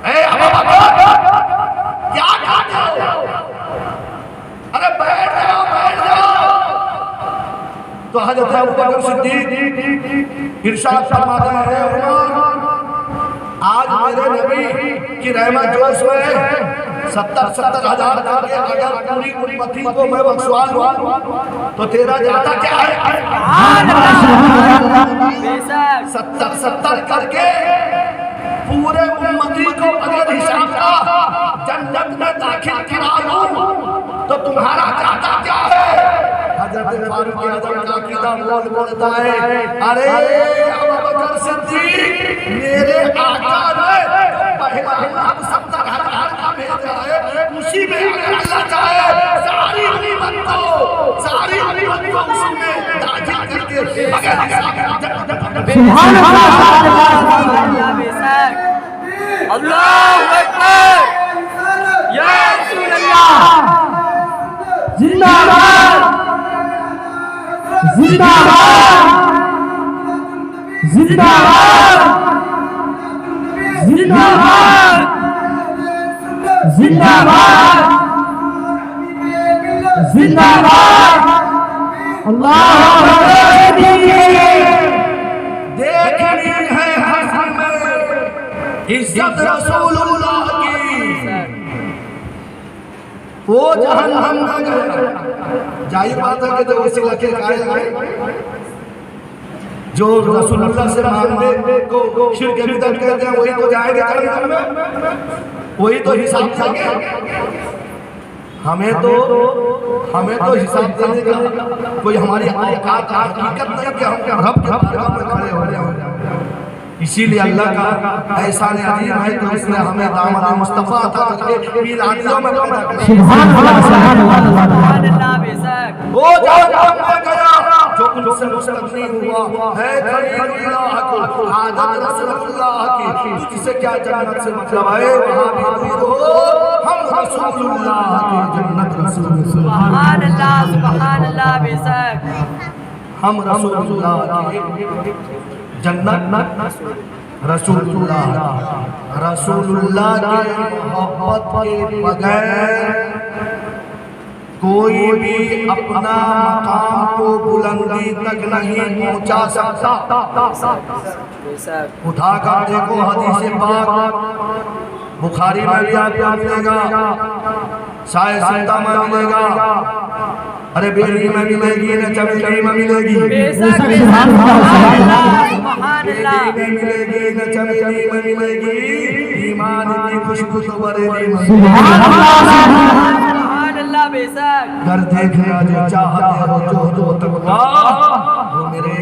ए अबू बकर क्या कहते हो? अरे बैठ जाओ, बैठ जाओ। तो हज़रत अबू बकर सिद्दीक़ इरशाद फरमाते हैं आज मेरे नबी की रहमत जो उसमें 70,000 करके अगर पूरी उम्मती को मैं बख्शवा दूं तो तेरा जाता क्या है? सुभान अल्लाह, बेशक। 70 करके पूरे उम्मती को अगर हिसाब का जन्नत में दाखिल करा दूं तो तुम्हारा जाता क्या है? हज़रत फारूक आज़म का अकीदा बोलता है, अरे अबू बकर सिद्दीक़ मेरे आका ने पहला हम 70,000 का भेजा है, उसी में अगर अल्लाह चाहे सारी उम्मत को उसी में दाखिल करके अगर सुभान अल्लाह, सुभान अल्लाह, बेशक। अल्लाहु अकबर, या रसूल अल्लाह। जिंदाबाद जिंदाबाद जिंदाबाद जिंदाबाद जिंदाबाद जिंदाबाद। अल्लाह देखनी है हसन में इज्जत रसूलुल्लाह की, वो जहन्नम न गए। जाहिर बात है कि जो वसीला के कायल हैं, जो रसूलुल्लाह से मांगने को शिर्क बिदअत कहते हैं, वही तो जाएंगे जहन्नम में, वही तो हिसाब देंगे। हमें तो हिसाब देने का कोई हमारी औकात हकीकत नहीं कि हम रब के बारगाह में खड़े हो जाएं। इसीलिए अल्लाह का एहसान अजीम है कि उसने हमें दामन मुस्तफा अता करके मिलादियों में पैदा किया। सुभान अल्लाह, सुभान अल्लाह। सुभान अल्लाह, बेशक। वो जहन्नम में गया जो जो उनसे मुस्तगनी हुआ है खलीलुल्लाह को आदत रसूलुल्लाह की, तुझसे क्या जन्नत से मतलब है, वहां भी दूर हो, हम रसूलुल्लाह की जन्नत रसूल सुभान अल्लाह बेशक हम रसूलुल्लाह की जन्नत रसूलुल्लाह की मोहब्बत के बगैर कोई भी अपना मकाम को बुलंदी तक नहीं पहुंचा सकता। बेशक उठा कर देखो हदीस पाक बुखारी में भी आपको मिलेगा, शायद सिंधा में मिलेगा, अरे बेली में मिलेगी, न चमेली में मिलेगी, बेशक सुभान अल्लाह मिलेगी, न चमेली में मिलेगी, ईमान की खुशबू तो बरेली में। सुभान अल्लाह बेशक घर देखना जो चाहते हो जो तकवा, वो मेरे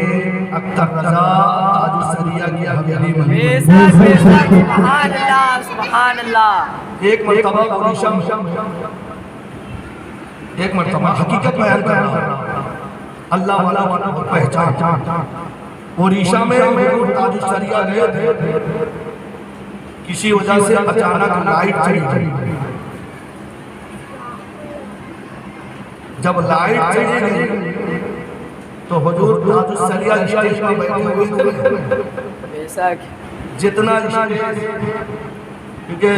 अख्तर रजा ताजुस्सरिया की हवेली में। बेशक सुभान अल्लाह। एक मर्तबा उड़ीसा में एक मर्तबा हकीकत बयान कर रहा है, अल्लाह वाला पहचान। उड़ीसा में ताजुस्सरिया गए थे, किसी वजह से अचानक लाइट चली गई। जब लाइट चली गई तो हुजूर ताजुस्सरिया स्टेज पर बैठे हुए थे। बेशक जितना क्योंकि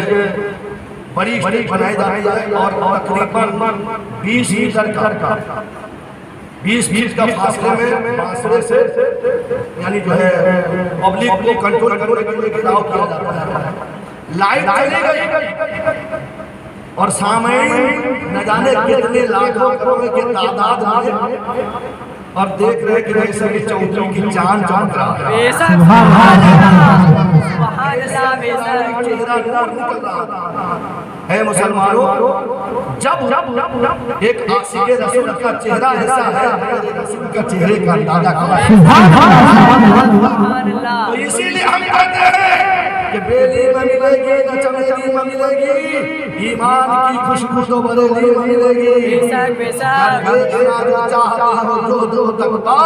बड़ी स्टेज बनाई जाती है और तकरीबन 20 मीटर का 20 फीट का फासले में फासले से यानी जो है पब्लिक को कंट्रोल करने के लिए घेराव किया जाता है। लाइट चली गई और सामने न जाने कितने लाखों करोड़ों की तादाद में, और देख रहे कि जैसे कि चौधरी की जान चमक रहा है। बेशक सुभान अल्लाह बेशक चेहरा नूर निकल रहा है। मुसलमानों, जब एक आशिक़े रसूल का चेहरा ऐसा है, रसूल का चेहरे का अंदाजा करा। सुभान अल्लाह। तो इसीलिए हम कहते हैं कि बेली में मिलेगी, न चमेली में मिलेगी, ईमान की खुशबू तो बरेली में मिलेगी। बेशक बेशक जो चाहता हो जो तकवा,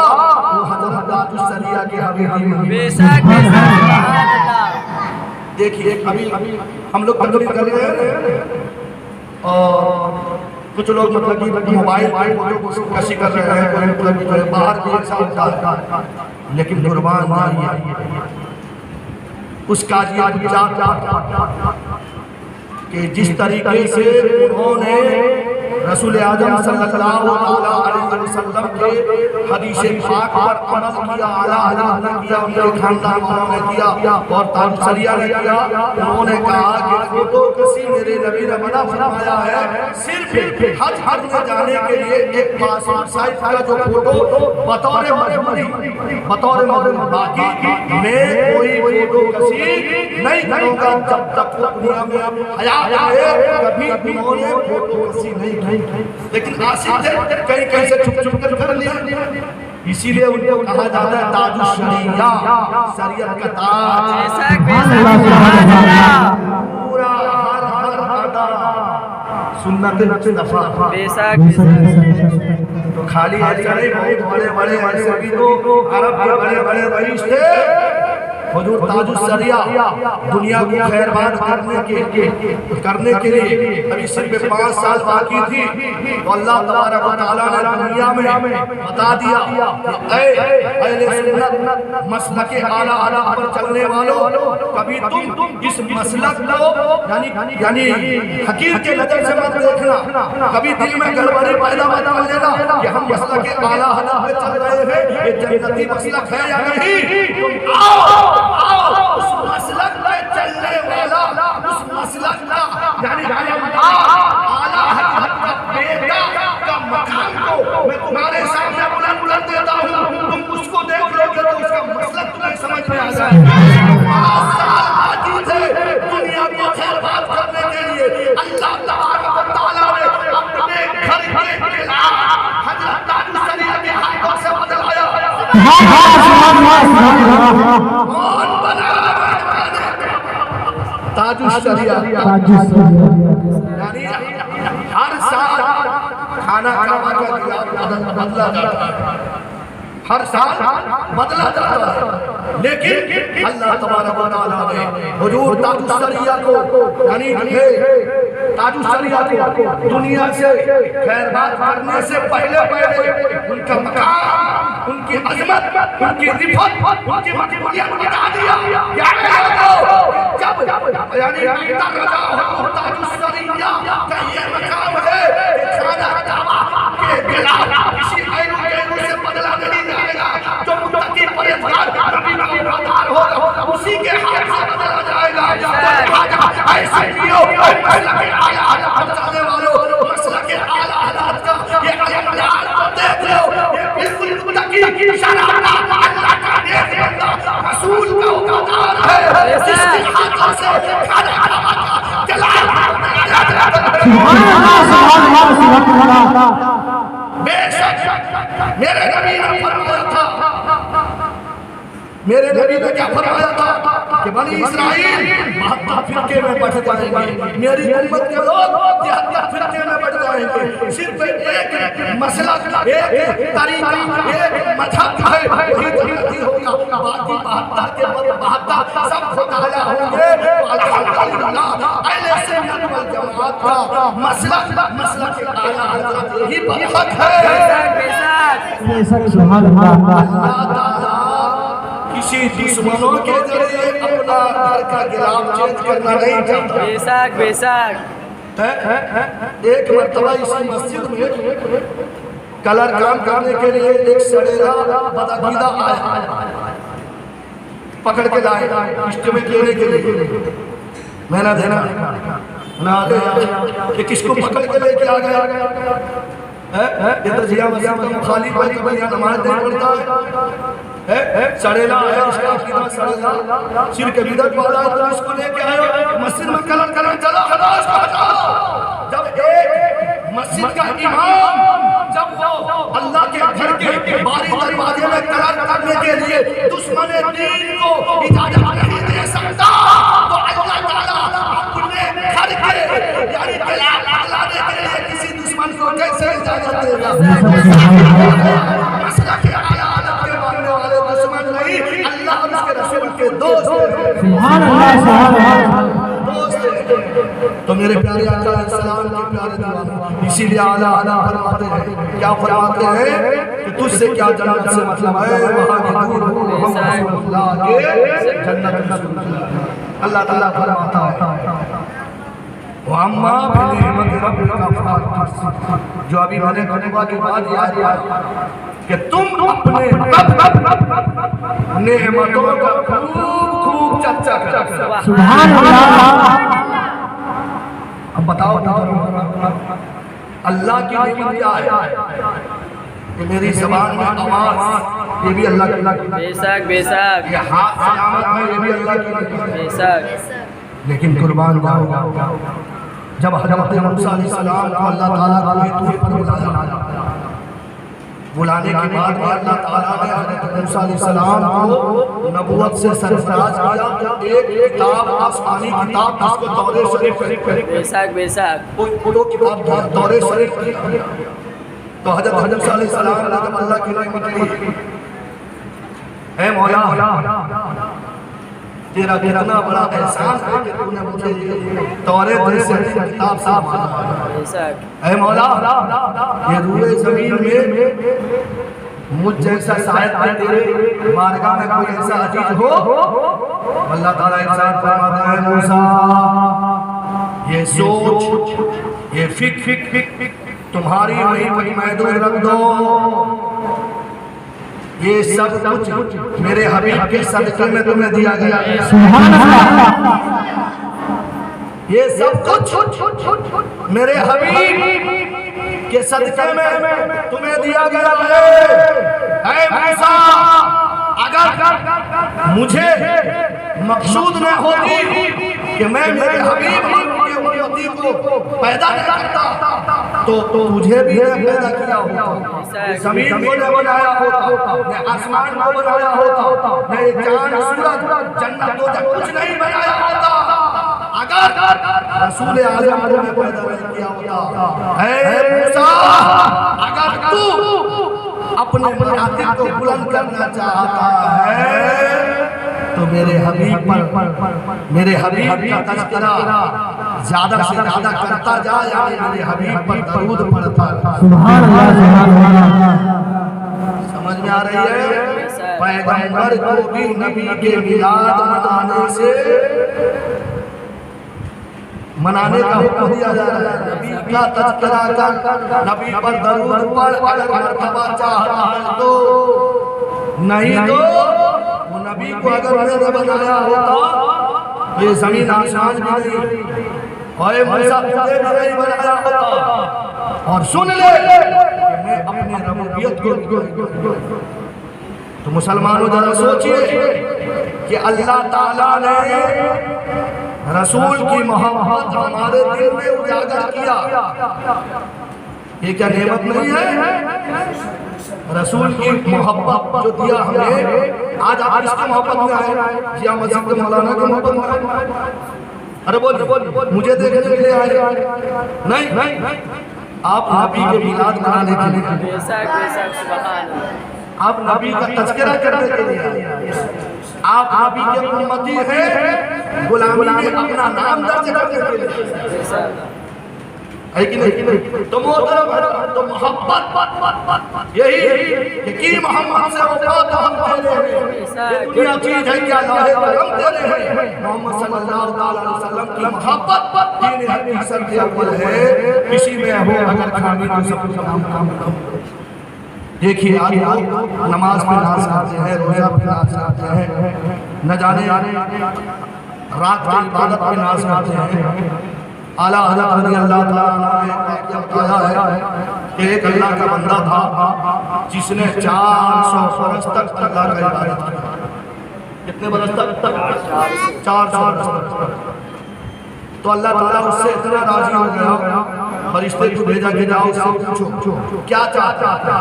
वो हज़रत ताजुस्सरिया की हवेली में। बेशक सुभान अल्लाह। देखिए अभी हम लोग तकरीर कर रहे हैं और कुछ लोग मतलब कि मोबाइल कशी कर रहे हैं, कोई मतलब बाहर भी एक साथ, लेकिन कुर्बान जाइए उस काजिया कि जिस तरीके से उन्होंने रसूल आजम सल्लल्लाहु अलैहि वसल्लम के हदीस पाक पर अमल किया, आला ने किया, उनके खानदान वालों ने किया और ताजुस्सरिया ने किया। उन्होंने कहा कि फोटो किसी मेरे नबी ने मना फरमाया है, सिर्फ हज में जाने के लिए एक पासपोर्ट साइज का जो फोटो बतौर मजबूरी, बाकी मैं कोई फोटो कसी नहीं करूंगा जब तक दुनिया में हयात है। कभी उन्होंने फोटो कसी नहीं, लेकिन आशिक कहीं कहीं से छुप कर लिया, इसीलिए उनको कहा जाता है ताजुस्सरिया, शरीयत का ताज। बेशक सुभान अल्लाह। पूरा हर अदा सुन्नत मुस्तफा। बेशक तो खाली ऐसा नहीं, बहुत बड़े बड़े ऐसे भी तो अरब के बड़े बड़े रईस थे। हुजूर ताजुस्सरिया दुनिया को खैरबाद करने के लिए अभी सिर्फ 5 साल बाकी थी, तो अल्लाह तबारक व तआला ने दुनिया में बता दिया कि अहले सुन्नत मसलक आला पर चलने वालों, कभी तुम इस मसलक को यानी हकीर के नजर से मत देखना, कभी दिल में गड़बड़ी पैदा मत कर लेना कि हम मसलक आला पे चल रहे हैं, ये जन्नती मसलक है या नहीं। आओ उस मसलक पे चलने वाला, उस मसलक का यानी आला हज़रत का बेटा का मकाम को मैं तुम्हारे सामने बुलंद देता हूँ, तुम उसको देख लोगे तो उसका मसलक तुम्हें समझ में आ जाएगा। 5 साल बाकी थे दुनिया को खैरबाद करने के लिए। अल्लाह तबारक व तआला ने अपने घर के खिलाफ हज़रत ताजुस्सरिया के हाथों से बदलाया। ताजुस्सरिया यानी हर साल खाना बदला जाता है। हर साल बदला जाता है, लेकिन अल्लाह तबारक व तआला ने हुजूर ताजुस्सरिया को यानी ताजुस्सरिया को दुनिया से खैरबाद करने से पहले उनका मकाम, उनकी अजमत, उनकी रिफत, उनकी मकबूलियत बता दिया। जब यानी हुजूर ताजुस्सरिया का ये मकाम है कि खाना दावा के खिलाफ किसी गैर से बदला नहीं जाएगा। जो मुत्तकी परहेजगार नबी का वफादार होगा उसी के हाथ से बदला जाएगा। ऐसे जियो मसला के आला हज़रत चलने वालों, मसला के आला हज़रत का ये अयात को देख लो, ये बिल्कुल मुत्तकी शराबा अल्लाह का नेक बंदा रसूल का वफादार है, जिसके हाथों से खाना दावा का जलाल सुभान अल्लाह। बेशक मेरे नबी ने फरमाया था, मेरे नबी ने क्या फरमाया था कि बनी इस्राइल 72 फिरके में बट जाएंगे, मेरी उम्मत के लोग 73 फिरके में बट जाएंगे। सिर्फ एक मसला, एक तरीका, एक मजहब है वही जन्नती होगा, बाकी 72 के बाद 72 सब खुदाया होंगे। अल्हम्दुलिल्लाह अहले सुन्नत वल जमात का मसला के आला हज़रत यही बरहक है। बेशक सुभान अल्लाह। किसी दुश्मनों के जरिए अपना घर का गिलाफ चेंज करना नहीं चाहता। बेशक बेशक। एक मर्तबा इसी मस्जिद में कलर काम करने के लिए एक सड़ेला बदअकीदा आया, पकड़ के लाए इस्तेमाल लेने के लिए। मैंने देना ना कि किसको पकड़ के लेके आ गया ये तो जिया में खाली पानी बढ़िया नमाज नहीं पढ़ता है, सड़ेला है, इसका अकीदा सड़ेला शिर्क बिदअत वाला है, तो इसको लेके आए मस्जिद में कलर चला खलास हटाओ। जब एक मस्जिद का इमाम जब वो अल्लाह के घर के बारी दरवाजे में कलर करने के लिए दुश्मन दीन को इजाजत नहीं दे सकता, तो अल्लाह ताला अपने घर के यानी कलाम लाने के लिए किसी दुश्मन को कैसे इजाजत देगा? मसला के आयात के मानने वाले दुश्मन नहीं, अल्लाह और उसके रसूल के दोस्त हैं। सुभान अल्लाह सुभान अल्लाह। तो मेरे प्यारे आका अलैहिस्सलाम के प्यारे दीवाने इसीलिए आला फरमाते हैं, क्या फरमाते हैं कि तुझसे क्या जन्नत से मतलब है, वहां दूर हो हम रसूलुल्लाह के जन्नत में। अल्लाह ताला फरमाता है अम्मा बिनिअमत रब्बिका फहद्दिस, जो अभी मैंने खुतबा के बाद याद किया कि तुम अपने नेमतों का खूब चर्चा करो। सुभान अल्लाह। अब बताओ अल्लाह की नेमत क्या है? कि मेरी ज़बान में आवाज़, ये भी अल्लाह की। बेशक बेशक। ये हाथ सलामत है, ये भी अल्लाह की। बेशक। लेकिन कुर्बान जाओ, जब हज़रत मूसा अलैहिस्सलाम को अल्लाह ताला ने तूर पर बुलाने के बाद में अल्लाह ताला ने हज़रत मूसा अलैहिस्सलाम को नबूवत से सरफराज किया। एक किताब आसमानी किताब जिसको तौरे शरीफ कहते हैं, बेशक बेशक। वो किताब तौरे शरीफ की। तो हज़रत मूसा अलैहिस्सलाम ने जब अल्लाह की नेमत की, ऐ मौला तेरा कितना बड़ा एहसान है कि तूने मुझे तौरेत जैसी किताब से माना। बेशक। ऐ मौला ये रूए ज़मीन में मुझ जैसा शायद है तेरे बारगाह में कोई ऐसा अजीज हो। अल्लाह ताला इरशाद फरमाता है मूसा ये सोच, ये फिक्र तुम्हारी वहीं पर महदूद रख दो। ये सब कुछ मेरे हबीब के सदक़े में तुम्हें दिया गया है। सुभान अल्लाह। ये सब कुछ मेरे हबीब के सदक़े में तुम्हें दिया गया है। ऐ मूसा, अगर मुझे मकसूद न होती कि मैं मेरे हबीब के उम्मती को पैदा नहीं करता तो तुझे भी पैदा किया होता, जमीन को न बनाया होता, न आसमान को बनाया होता, न ये चांद सूरज जन्नत दोजख कुछ नहीं बनाया होता अगर रसूल आज़म को मैं पैदा नहीं किया होता। ऐ मूसा, अगर तू अपने मनातिब को बुलंद करना चाहता है तो मेरे हबीब का तज़किरा ज्यादा से ज्यादा करता जा, यानी मेरे हबीब पर दरूद पढ़ता जा। सुभान अल्लाह, सुभान अल्लाह। समझ में आ रही है? पैगंबर को भी नबी के मिलाद मनाने का हुक्म दिया जा रहा है। नबी का तज़किरा कर, नबी पर दरूद पढ़, अगर मर्तबा चाहता है तो, नहीं तो वो नबी को अगर मैंने बनाया होता तो ये ज़मीन आसमान भी नहीं और मूसा भी नहीं बनाया होता। और सुन ले कि मैं अपनी रबूबियत को, तो मुसलमानों जरा सोचिए कि अल्लाह ताला ने रसूल की मोहब्बत हमारे दिल में उजागर किया, ये क्या नेमत नहीं है? रसूल की मोहब्बत जो दिया हमें, आज आप किसकी मोहब्बत में आए? जिया मस्जिद के मौलाना की मोहब्बत में आए? अरे बोल मुझे देखने के लिए आए? नहीं, आप नबी के मिलाद मनाने के लिए, आप नबी का तज़किरा करने के लिए, आप नबी के उम्मती हैं, गुलामी में अपना नाम दर्ज करने के लिए, है कि नहीं? तो मोहतरम तो मोहब्बत यही कि मोहम्मद से वफात हम तेरे हैं, क्या चीज है क्या लाहे हम तेरे हैं। मोहम्मद सल्लल्लाहु अलैहि वसल्लम की मोहब्बत दीन हकीकत के अव्वल है, किसी में हो अगर खामी तो सब काम। देखिए आज लोग नमाज में नाज करते हैं, रोजा पे नाज करते हैं, न जाने रात की इबादत में नाज करते हैं। आला हज़रत रज़ी अल्लाह ताला ने बताया है कि एक अल्लाह का बंदा था जिसने 400 बरस तक अल्लाह का इबादत किया। कितने बरस तक? 400 बरस तक। तो अल्लाह ताला उससे इतना राजी हो गया, फरिश्ते को भेजा कि जाओ उससे पूछो क्या चाहता है।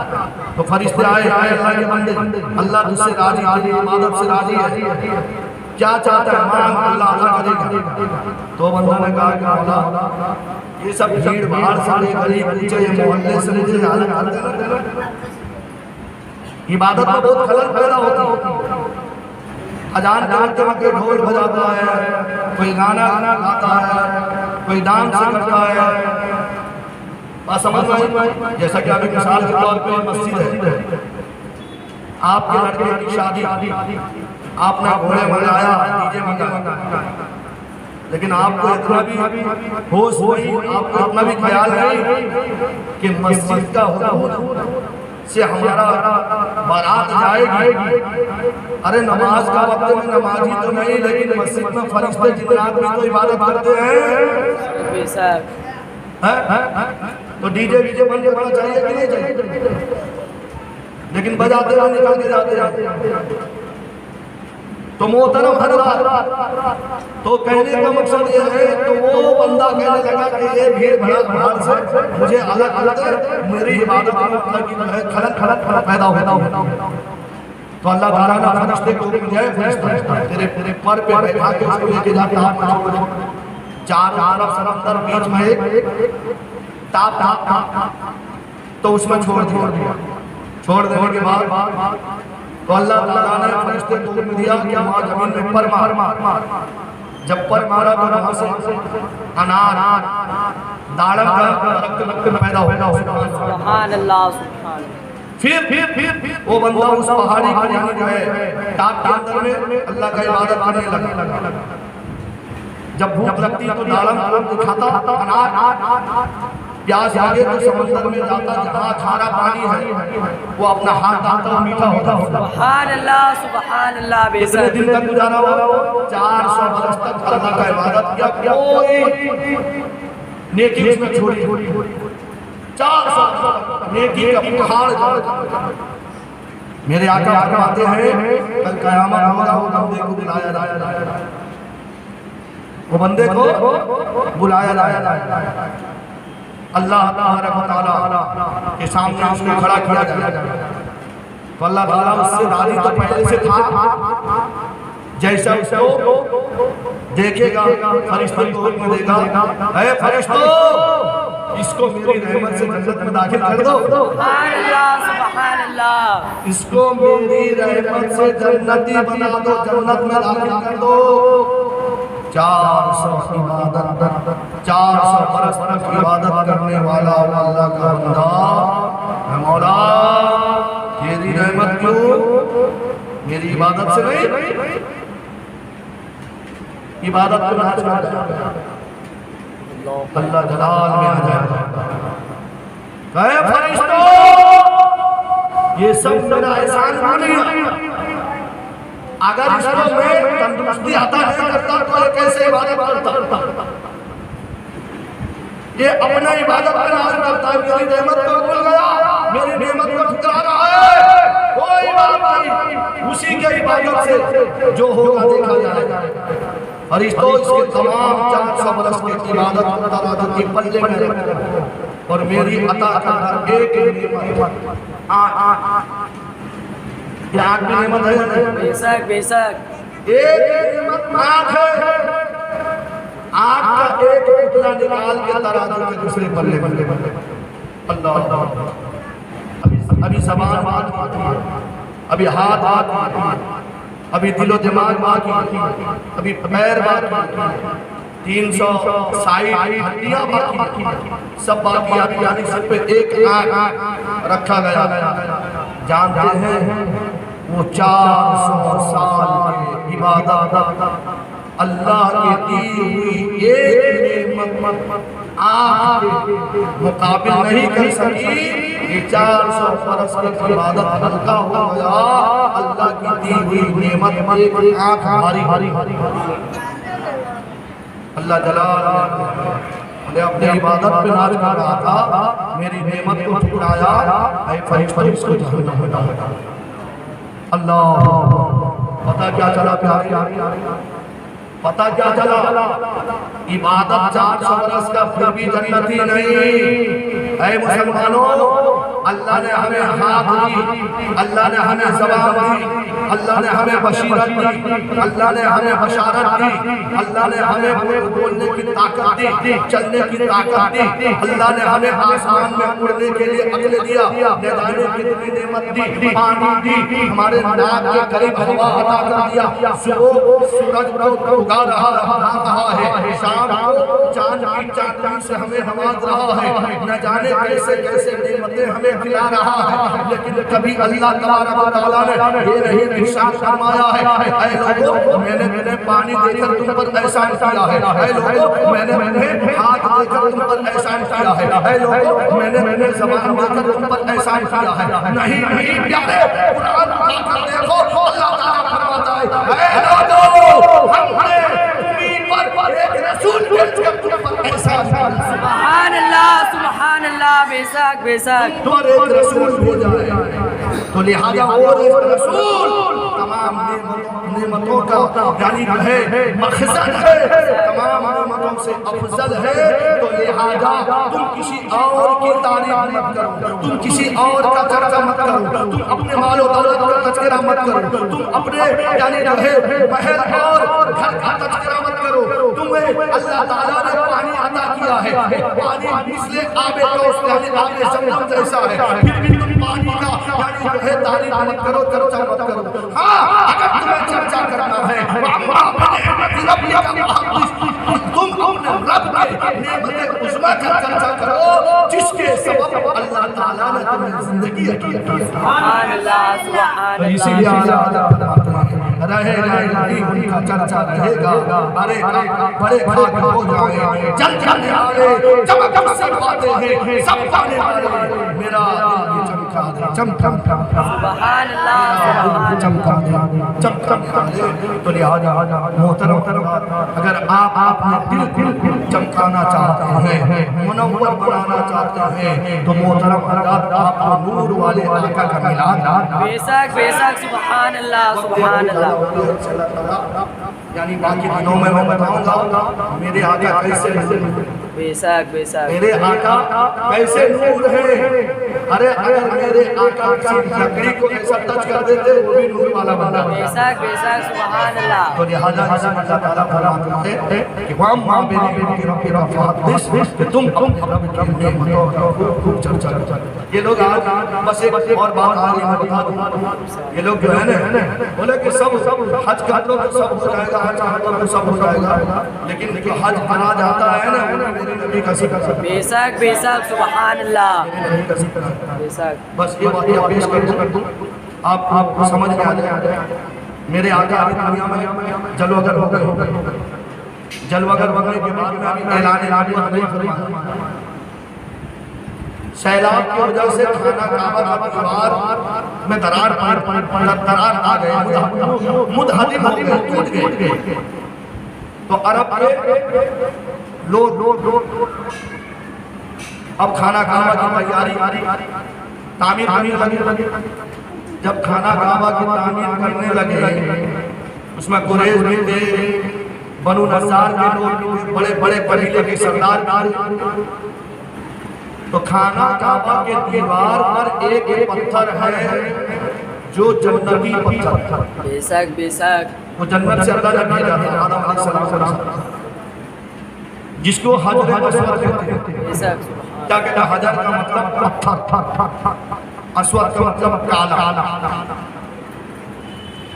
तो फरिश्ते आए अल्लाह के बंदे, अल्लाह तुझसे राजी है, इबादत से राजी है, क्या चाहता है? मांग, अल्लाह अदा करेगा। तो बंदा ने कहा कि मौला ये सब भीड़ भाड़ से गरीब नीचे ये मोहल्ले से मुझे अलग कर देना, इबादत में बहुत खलल पैदा होती है। अजान करते वक्त ढोल बजाता है, कोई गाना गाता है, कोई डांस करता है, बात समझ में आई? जैसा कि अभी मिसाल के तौर पे मस्जिद है, आपके लड़के की शादी, आपने घोड़े मंगाया, डीजे मंगाया, लेकिन आपको इतना भी होश नहीं, आपको इतना भी ख्याल नहीं कि मस्जिद का हुजूर से हमारा बारात जाएगी। अरे नमाज का वक्त में नमाजी तो नहीं, लेकिन मस्जिद में फरिश्ते जिन्नात भी तो इबादत करते हैं। तो डीजे बंद करना चाहिए कि नहीं चाहिए? लेकिन बजाते हुए निकल के जाते हैं। तो मोहतरम हज़रात, तो कहने का मकसद ये है, तो वो बंदा कहने लगा कि ये भीड़ भाड़ से मुझे अलग अलग मेरी इबादत में खलल पैदा होता। तो अल्लाह ताला ने फरिश्ते को दिया, फरिश्ता तेरे पर पे बैठा के उसको लेके जाता है, चारों तरफ समंदर, बीच में एक ताप, तो उसमें छोड़ दिया। छोड़ देने के बाद तो अल्लाह ताला ने फरिश्ते को हुक्म दिया कि वहाँ जमीन में पर मार। जब पर मारा तो वहाँ से अनार, दाड़म का रक्त पैदा होगा। सुभान अल्लाह, सुभान। फिर वो बंदा उस पहाड़ी को यानी जो है टाप के अंदर में अल्लाह का इबादत करने लगा। जब भूख लगती तो दाड़म खाता, अनार, प्यास आगे तो समंदर में जाता, जहाँ खारा पानी है वो अपना हाथ डालता और मीठा होता। सुभान अल्लाह, सुभान अल्लाह। कितने दिन तक गुजारा हुआ? 400 बरस तक अल्लाह का इबादत किया, कोई नेकी उसमें छोड़ी। 400 नेकी का पहाड़। मेरे आका फरमाते हैं कल क़यामत होगा, वो बंदे को बुलाया जाएगा, वो बंदे को बुलाया जाएगा। अल्लाह ताला के सामने उसको खड़ा किया जाएगा। तो अल्लाह ताला उससे राजी तो पहले से था, जैसा उसको देखेगा फरिश्तों को हुक्म देगा, ऐ फरिश्तों इसको मेरी रहमत से जन्नत में दाखिल कर दो। सुभान अल्लाह सुभान अल्लाह। इसको मेरी रहमत से जन्नती बना दो, जन्नत में दाखिल कर दो। 400 इबादत 400 बरस तक इबादत करने वाला अल्लाह का बंदा है। मौला तेरी रहमत क्यों, मेरी इबादत से नहीं, इबादत को ना छोड़ अल्लाह जलाल में आ जाए। कहे फरिश्तों ये सब मेरा एहसान मानिए, अगर इसको मैं तंदुरुस्ती अता नहीं करता तो ये कैसे इबादत करता। ये अपना इबादत का नाज करता है, मेरी रहमत को भूल गया, मेरी नेमत को ठुकरा रहा है। कोई बात नहीं, उसी के इबादत से जो होगा देखा जाएगा। फरिश्तों इसके तमाम 400 बरस की इबादत तराजू के पल्ले में रखो और मेरी अता करना एक नेमत। क्या आँख की नेमत है? बेशक बेशक। एक नेमत आँख है, आँख का एक टुकड़ा निकाल के तराजू के दूसरे पल्ले में। अल्लाह अभी ज़बान बाकी, अभी हाथ बाकी, अभी दिलो दिमाग बाकी, अभी पैर बाकी, 360 हड्डियां बाकी, सब बाकी। अभी यानी सब पे एक आँख रखा गया। जानते हैं वो 400 साल की इबादत अल्लाह के दी हुई एक नेमत आँख के मुकाबिल नहीं कर सकी। ये 400 बरस की इबादत हल्का हो गया, अल्लाह की दी हुई नेमत एक आँख भारी। अल्लाह जलाल ने अपनी इबादत पे नाज कर रहा था, मेरी नेमत को ठुकराया, ऐ फरिश्तों इसको जहन्नम में डाल। अल्लाह पता क्या चला प्यारे, पता क्या चला, इबादत 400 बरस का फिर भी जन्नती नहीं। ऐ मुसलमानों, अल्लाह ने हमें हाथ दी, अल्लाह ने हमें ज़बान दी, अल्लाह ने हमें बशीरत दी, अल्लाह ने हमें बशारत दी, अल्लाह ने हमें बोलने की ताकत दी, चलने की ताकत दी, अल्लाह ने हमें आसमान में उड़ने के लिए अक्ल दिया, नदाने की इतनी नेमत दी, पानी दी, हमारे नाक के करीब हवा अता कर दिया, सूरज को उगा रहा है, शाम को चांद की चांदनी से हमें नवाज रहा है, न जाने कैसे कैसे नेमतें हमें खिला रहा है। लेकिन कभी अल्लाह तबारक व तआला ने ये नहीं इरशाद फरमाया है, ऐ लोगों मैंने पानी देकर तुम पर एहसान किया है, ऐ लोगों मैंने हाथ देकर तुम पर एहसान किया है, ऐ लोगों मैंने ज़बान देकर तुम पर एहसान किया है। नहीं नहीं प्यारे, कुरान पढ़कर देखो, अल्लाह ताला फरमाता है, ऐ लोगों हमने एक रसूल भेजकर तुम पर एहसान किया। सुभान अल्लाह बेशक बेशक। तो एक रसूल भेजा है, तो लिहाजा और एक रसूल तमाम नेमतों का यानी है मखज़न है, तमाम नेमतों से अफजल है। तो लिहाजा तुम किसी और की तारीफ मत करो, तुम किसी और का चर्चा मत करो, तुम अपने मालो दौलत का तज़किरा मत करो, तुम अपने यानी है महल और घर का तज़किरा मत करो। तुम्हें अल्लाह ताला ने पानी अता किया है, पानी मिसले आबे कौस यानी आबे ज़मज़म जैसा है, फिर भी तुम पानी का यानी है तारीफ मत करो, चर्चा मत करो। हाँ, अगर तुम्हें चर्चा करना है तुम अपने रब के नेमत उज़्मा का चर्चा करो, जिसके सबब अल्लाह ताला ने तुम्हें जिंदगी अता की। सुभान अल्लाह। इसीलिए रहेगा नहीं उनका चर्चा रहेगा। अरे बड़े भाग हो जाए, जल जाने वाले चमक से बातें हैं, सब पाने वाले मेरा दिल चमका दे, चमका सुभान अल्लाह। चमका दे। तो लिहाजा मोहतरम, अगर आप अपने दिल चमकाना चाहते हैं, मुनव्वर बनाना चाहते हैं, तो मोहतरम अगर आपको नूर वाले आका का मिलाद बेशक बेशक। सुभान अल्लाह। यानी बाकी दिनों में मैं बताऊंगा मेरे आका कैसे बेशक बेशक मेरे आका कैसे नूर है। अरे अगर मेरे आका किसी लकड़ी को ऐसा टच कर देते वो भी नूर वाला बन जाता। बेशक बेशक सुभान अल्लाह। तो लिहाजा अल्लाह ताला फरमाते हैं कि वाम मां बेने की रफ़ात कि तुम रब की नेमतों का खूब चर्चा करो। ये लोग आज बस एक और बात आ रही है बता दूं, ये लोग जो है ना बोले कि सब हज कर लो तो सब हो जाएगा, हज कर लो तो सब हो जाएगा, लेकिन जो हज करा जाता है ना वो मेरे नबी का जिक्र। बेशक बेशक सुभान अल्लाह। बेशक बस ये बात पेश कर दूं आप समझ में आ जाए। मेरे आका दुनिया में जलवगर हो गए, जलवगर होने के बाद में ऐलान सैलाब की वजह से खाना काबा का दीवार में दरार आ गए, मुदहदिम हो गए, टूट गए। तो अरब के लोग अब खाना काबा की तैयारी तामीर करने लगे। जब खाना काबा की तामीर करने लगे उसमें कुरैश भी थे, बनु नज़ार के लोग, बड़े बड़े कबीले के सरदार। तो खाना काबा के दीवार पर एक पत्थर है जो जन्नती पत्थर, बेशक बेशक वो जन्नत से अल्लाह ने भेजा था आदम अलैहिस्सलाम, जिसको हजर अस्वद कहते हैं। बेशक क्या कहता है? हजर का मतलब पत्थर, अस्वद का मतलब काला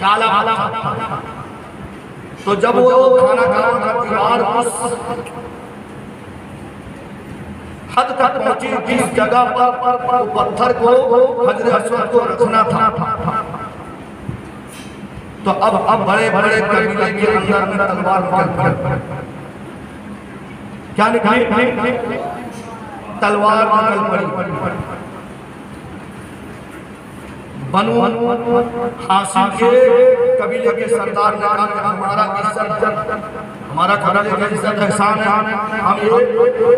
काला। तो जब वो खाना काबा का दीवार उस हद तक पहुंची जिस जगह पर पत्थर को हजर अस्वद को रखना था, तो अब बड़े बड़े कबीले के अंदर में तलवार निकल पड़ी। क्या निकली? तलवार निकल पड़ी। बनु हाशिम के कबीले के सरदार ने कहा कि हमारा हमारा कबीले का इज्जत एहसान है, हम ये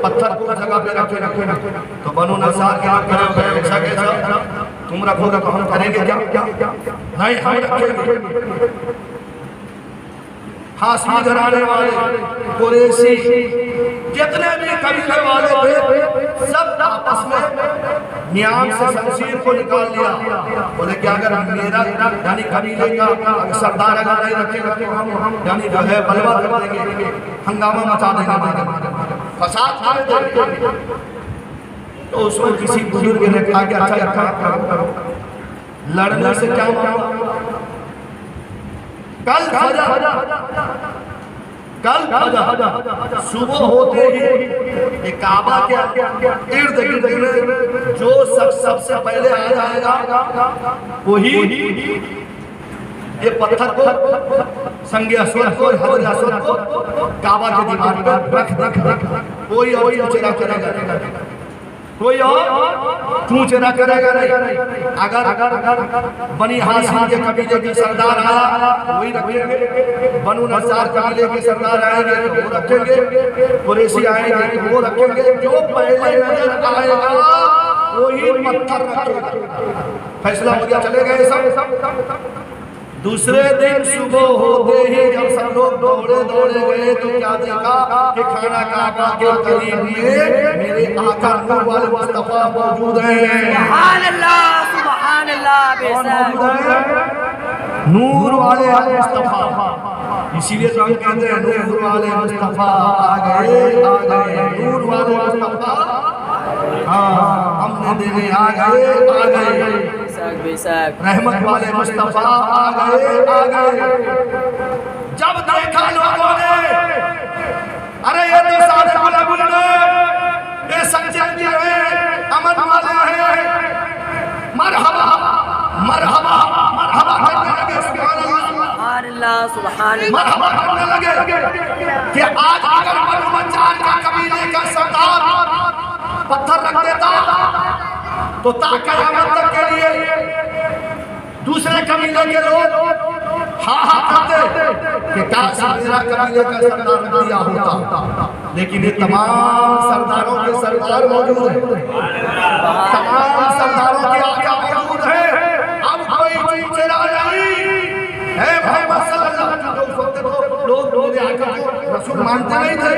पत्थर को जगह पे रखें। तो बनु नज़ार क्या करें? ऐसा कैसा तुम रखोगे तो हम करेंगे क्या? नहीं, हम रखेंगे। हाशिमी घराने वाले, कुरैशी, जितने भी कबीले वाले थे सब आपस में नियाम से शमशीर को निकाल लिया। बोले कि अगर मेरा यानी कबीले का सरदार अगर नहीं रखेगा तो हम यानी जो है बलवा कर देंगे, हंगामा मचा देंगे, फसाद कर देंगे। तो उसमें किसी बुजुर्ग ने कहा कि अच्छा करो, लड़ने से क्या होगा? कल सुबह होते ही काबा के इर्द गिर्द में जो सबसे पहले आ जाएगा वही ये पत्थर को संगे अस्वद को हजर अस्वद को काबा के दीवार पर रख कोई और चूचेरा करेगा, कोई और चूचेरा करेगा नहीं। अगर बनी हाशिम के कबीले के सरदार आया वही रखेंगे, बनु नज़ार कबीले के सरदार आएंगे तो वो रखेंगे, कुरैशी आएंगे तो वो रखेंगे। जो पहले नजर आएगा वही पत्थर रखेगा। फैसला हो गया, चले गए सब। दूसरे दिन सुबह होते ही जब सब लोग दौड़े गए तो क्या देखा कि खाना काबा के करीब में मेरे आका नूर वाले मुस्तफा मौजूद हैं। सुभान अल्लाह सुभान अल्लाह। बेशक नूर वाले मुस्तफा, इसीलिए तो हम कहते हैं नूर वाले मुस्तफा आ गए, नूर वाले मुस्तफा हाँ हमने देने आ गए। बेशक रहमत वाले मुस्तफा आ गए। जब देखा लोगों ने, अरे ये तो सारे गुलाम हैं, ये सच्चे हैं, अमन वाले हैं, मरहबा मरहबा मरहबा करने लगे। सुभान अल्लाह सुभान अल्लाह। मरहबा करने लगे कि आज अगर बनु नज़ार का कबीले का सरदार पत्थर रख देता तो क़यामत तक के लिए दूसरे कबीले के लोग हाँ करते कि काश मेरा कबीले का सरदार दिया होता। लेकिन ये तमाम सरदारों के सरदार मौजूद हैं, तमाम सरदारों के आका मौजूद हैं। अब कोई चेहरा नहीं है भाई, लोग मेरे आका को रसूल मानते नहीं थे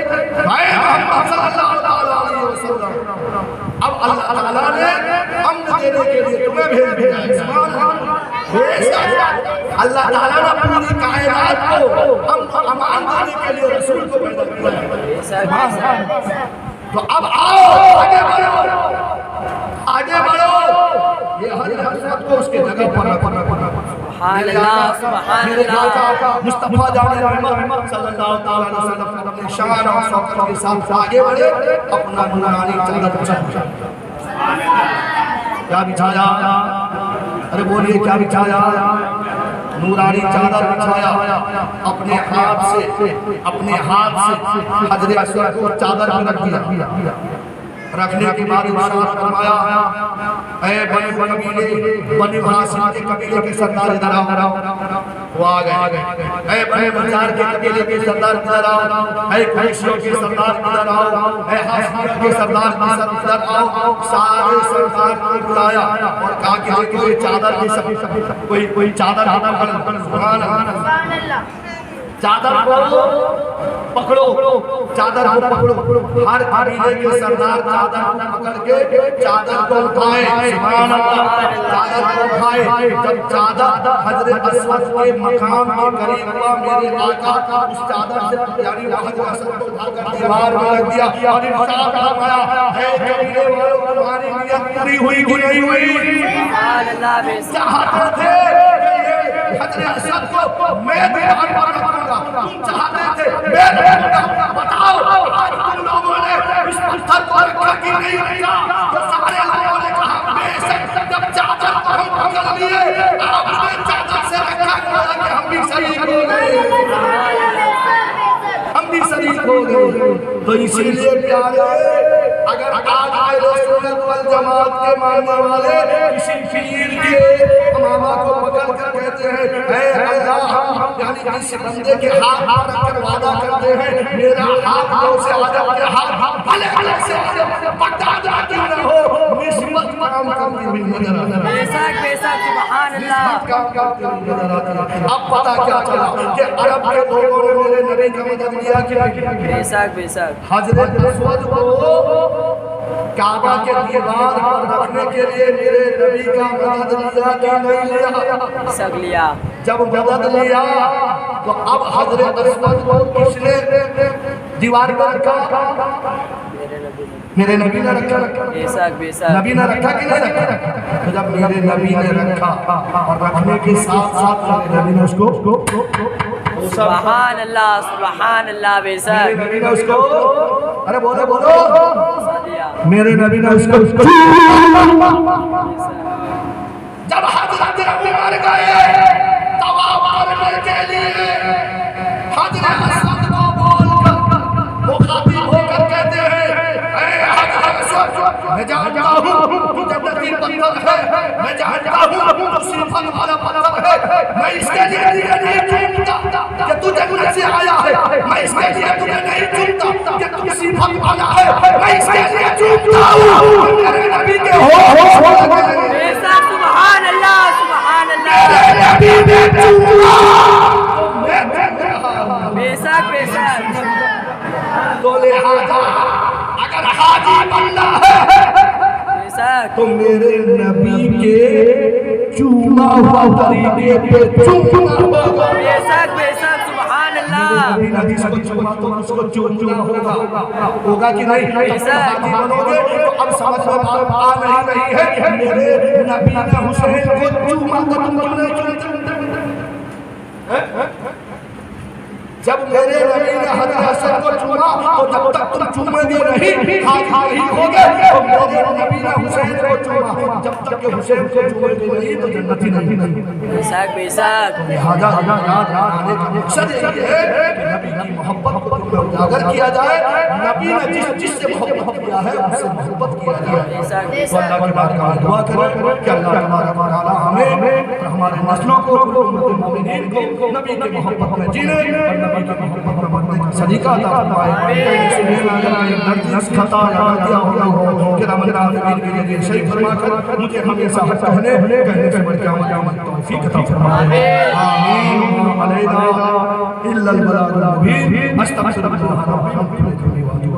भाई मोहम्मद सल्लल्लाहु अलैहि वसल्लम। अब अल्लाह ताला ने अमन देने के लिए तुम्हें भेज दिया। सुभान अल्लाह। अल्लाह ताला ने पूरी कायनात को अमान देने के लिए रसूल को भेजा है। तो अब आओ आगे बढ़ो, आगे बढ़ो। ये हर हसरत को उसके जगह पर रखो। मुस्तफा जाने रहमत सल्लल्लाहु अलैहि वसल्लम अपने शान और शौकत के साथ आगे बढ़े, अपना नूरानी चादर बिछाया। क्या बिछाया? अरे बोलिए क्या बिछाया? नूरानी चादर बिछाया। अपने हाथ से हजरे अस्वद को चादर में रख दिया। रखने के बाद इरशाद फरमाया, ऐ बनी हाशिम के कबीले के सरदार इधर आओ। वो आ गए। ऐ बनी बजार के कबीले के सरदार इधर आओ। ऐ कुरैशियों के सरदार इधर आओ। ऐ हाशिम के सरदार इधर आओ। सारे सरदार को बुलाया और कहा कि कोई चादर के सब कोई चादर सुभान अल्लाह। चादर को पकड़ो, चादर को पकड़ो। हर कबीले के सरदार चादर पकड़ के चादर को उठाए। सुभान अल्लाह। चादर को उठाए। जब चादर हजरत अस्वद के मकाम के करीब हुआ, मेरे आका उस चादर से यानी हजरत अस्वद को उठाकर दीवार में रख दिया और इरशाद फरमाया, है कबीले वालों तुम्हारी नियत पूरी हुई कि नहीं हुई? सुभान अल्लाह। चाहते थे हजरत अस्वद को मैं दीवार पर रखूंगा, तुम चाहते थे मैं रखूंगा। बताओ आज तुम लोगों ने इस पत्थर को रखा कि नहीं रखा? तो सारे लोगों ने कहा बेशक। जब चादर को हम पकड़ लिए, आपने चादर से रखा कि हम भी शरीक हो गए, हम भी शरीक हो गए। तो इसीलिए प्यारे, अगर आज अहले सुन्नत वल जमात के मानने वाले किसी पीर के इमामा को पकड़ कर कहते हैं, ऐ अल्लाह, यानी किसी बंदे के हाथ रखकर वादा करते हैं, मेरा हाथ से आदम के हाथ भले भले से पटा जाती न हो, निस्बत काम करती हुई नजर आती है। बेशक बेशक सुभान अल्लाह। काम करती हुई नजर आती है। अब पता क्या चला कि अरब के लोगों ने मेरे नबी का मदद लिया कि नहीं? बेशक बेशक। हजरत अस्वद को काबा के दीवार पर रखने के लिए मेरे नबी का मदद लिया कि नहीं लिया? बेशक लिया। जब मदद लिया तो अब हजरत अस्वद को किसने दीवार पर रखा? मेरे नबी ने रखा। बेशक बेशक। नबी ने रखा कि नहीं रखा? तो जब मेरे नबी ने रखा और रखने के साथ साथ मेरे नबी ने उसको सुभान अल्लाह सुभान अल्लाह। बेशक मेरे नबी ने उसको, अरे बोलो बोलो, मेरे नबी ने उसको जब हजरत नबी मर गए तवाफ करने के लिए हजरत अस्वद को बोलकर मुखातिब होकर कहते हैं, ऐ हजरत अस्वद, मैं जानता हूँ तू जन्नती पत्थर है, मैं जानता हूँ तू सिफत वाला पत्थर है, मैं इसके लिए नहीं चूमता कि तू जन्नत से आया है, मैं इसके लिए तुझे नहीं चूमता कि तू सिफत वाला है, मैं इसके लिए चूमता हूँ मेरे नबी के हो। बेशक सुभान अल्लाह सुभान अल्लाह। नबी ने चूमा बेशक बेशक। तो लिहाजा अगर हाजी बनना है बेशक तो मेरे नबी के चूमा हुआ तरीके पे चूमना होगा। बेशक बेशक सुभान अल्लाह। नबी को चूमा तो उसको चूमना होगा कि नहीं? हाजी बनोगे तो अब समझ में बात आ नहीं रही है, मेरे नबी ने हुसैन को चूमा तो तुम क्यों नहीं चूमते? जब मेरे नबी ने हजरत हसन को चूमा तो जब तक तुम चूमेंगे नहीं हाजी नहीं होगे, तो मेरे नबी ने हुसैन को चूमा, जब तक के हुसैन को चूमेंगे नहीं तो जन्नती नहीं। बेशक बेशक। लिहाजा याद रखने का मकसद ये है कि नबी की मोहब्बत को तुम उजागर किया जाए। नबी ने जिससे मोहब्बत किया है उससे मोहब्बत किया जाए। तो अल्लाह की बारगाह में दुआ करें कि अल्लाह तबारक व तआला हमें और हमारे नस्लों को मोमिनीन को नबी की मोहब्बत में जीने और नबी की मोहब्बत में मरने का सलीका अता फरमाए। इसलिए अगर दर्द खता या गलतियां हो रही हो कि रमजान नबी के लिए सही फरमाकर मुझे हमेशा हक कहने से बढ़ के अमल तौफीक अता फरमाए। आमीन। अलैना इल्लल बलागुल मुबीन। अस्तगफिरुल्लाह रब्बी व अतूबु इलैह।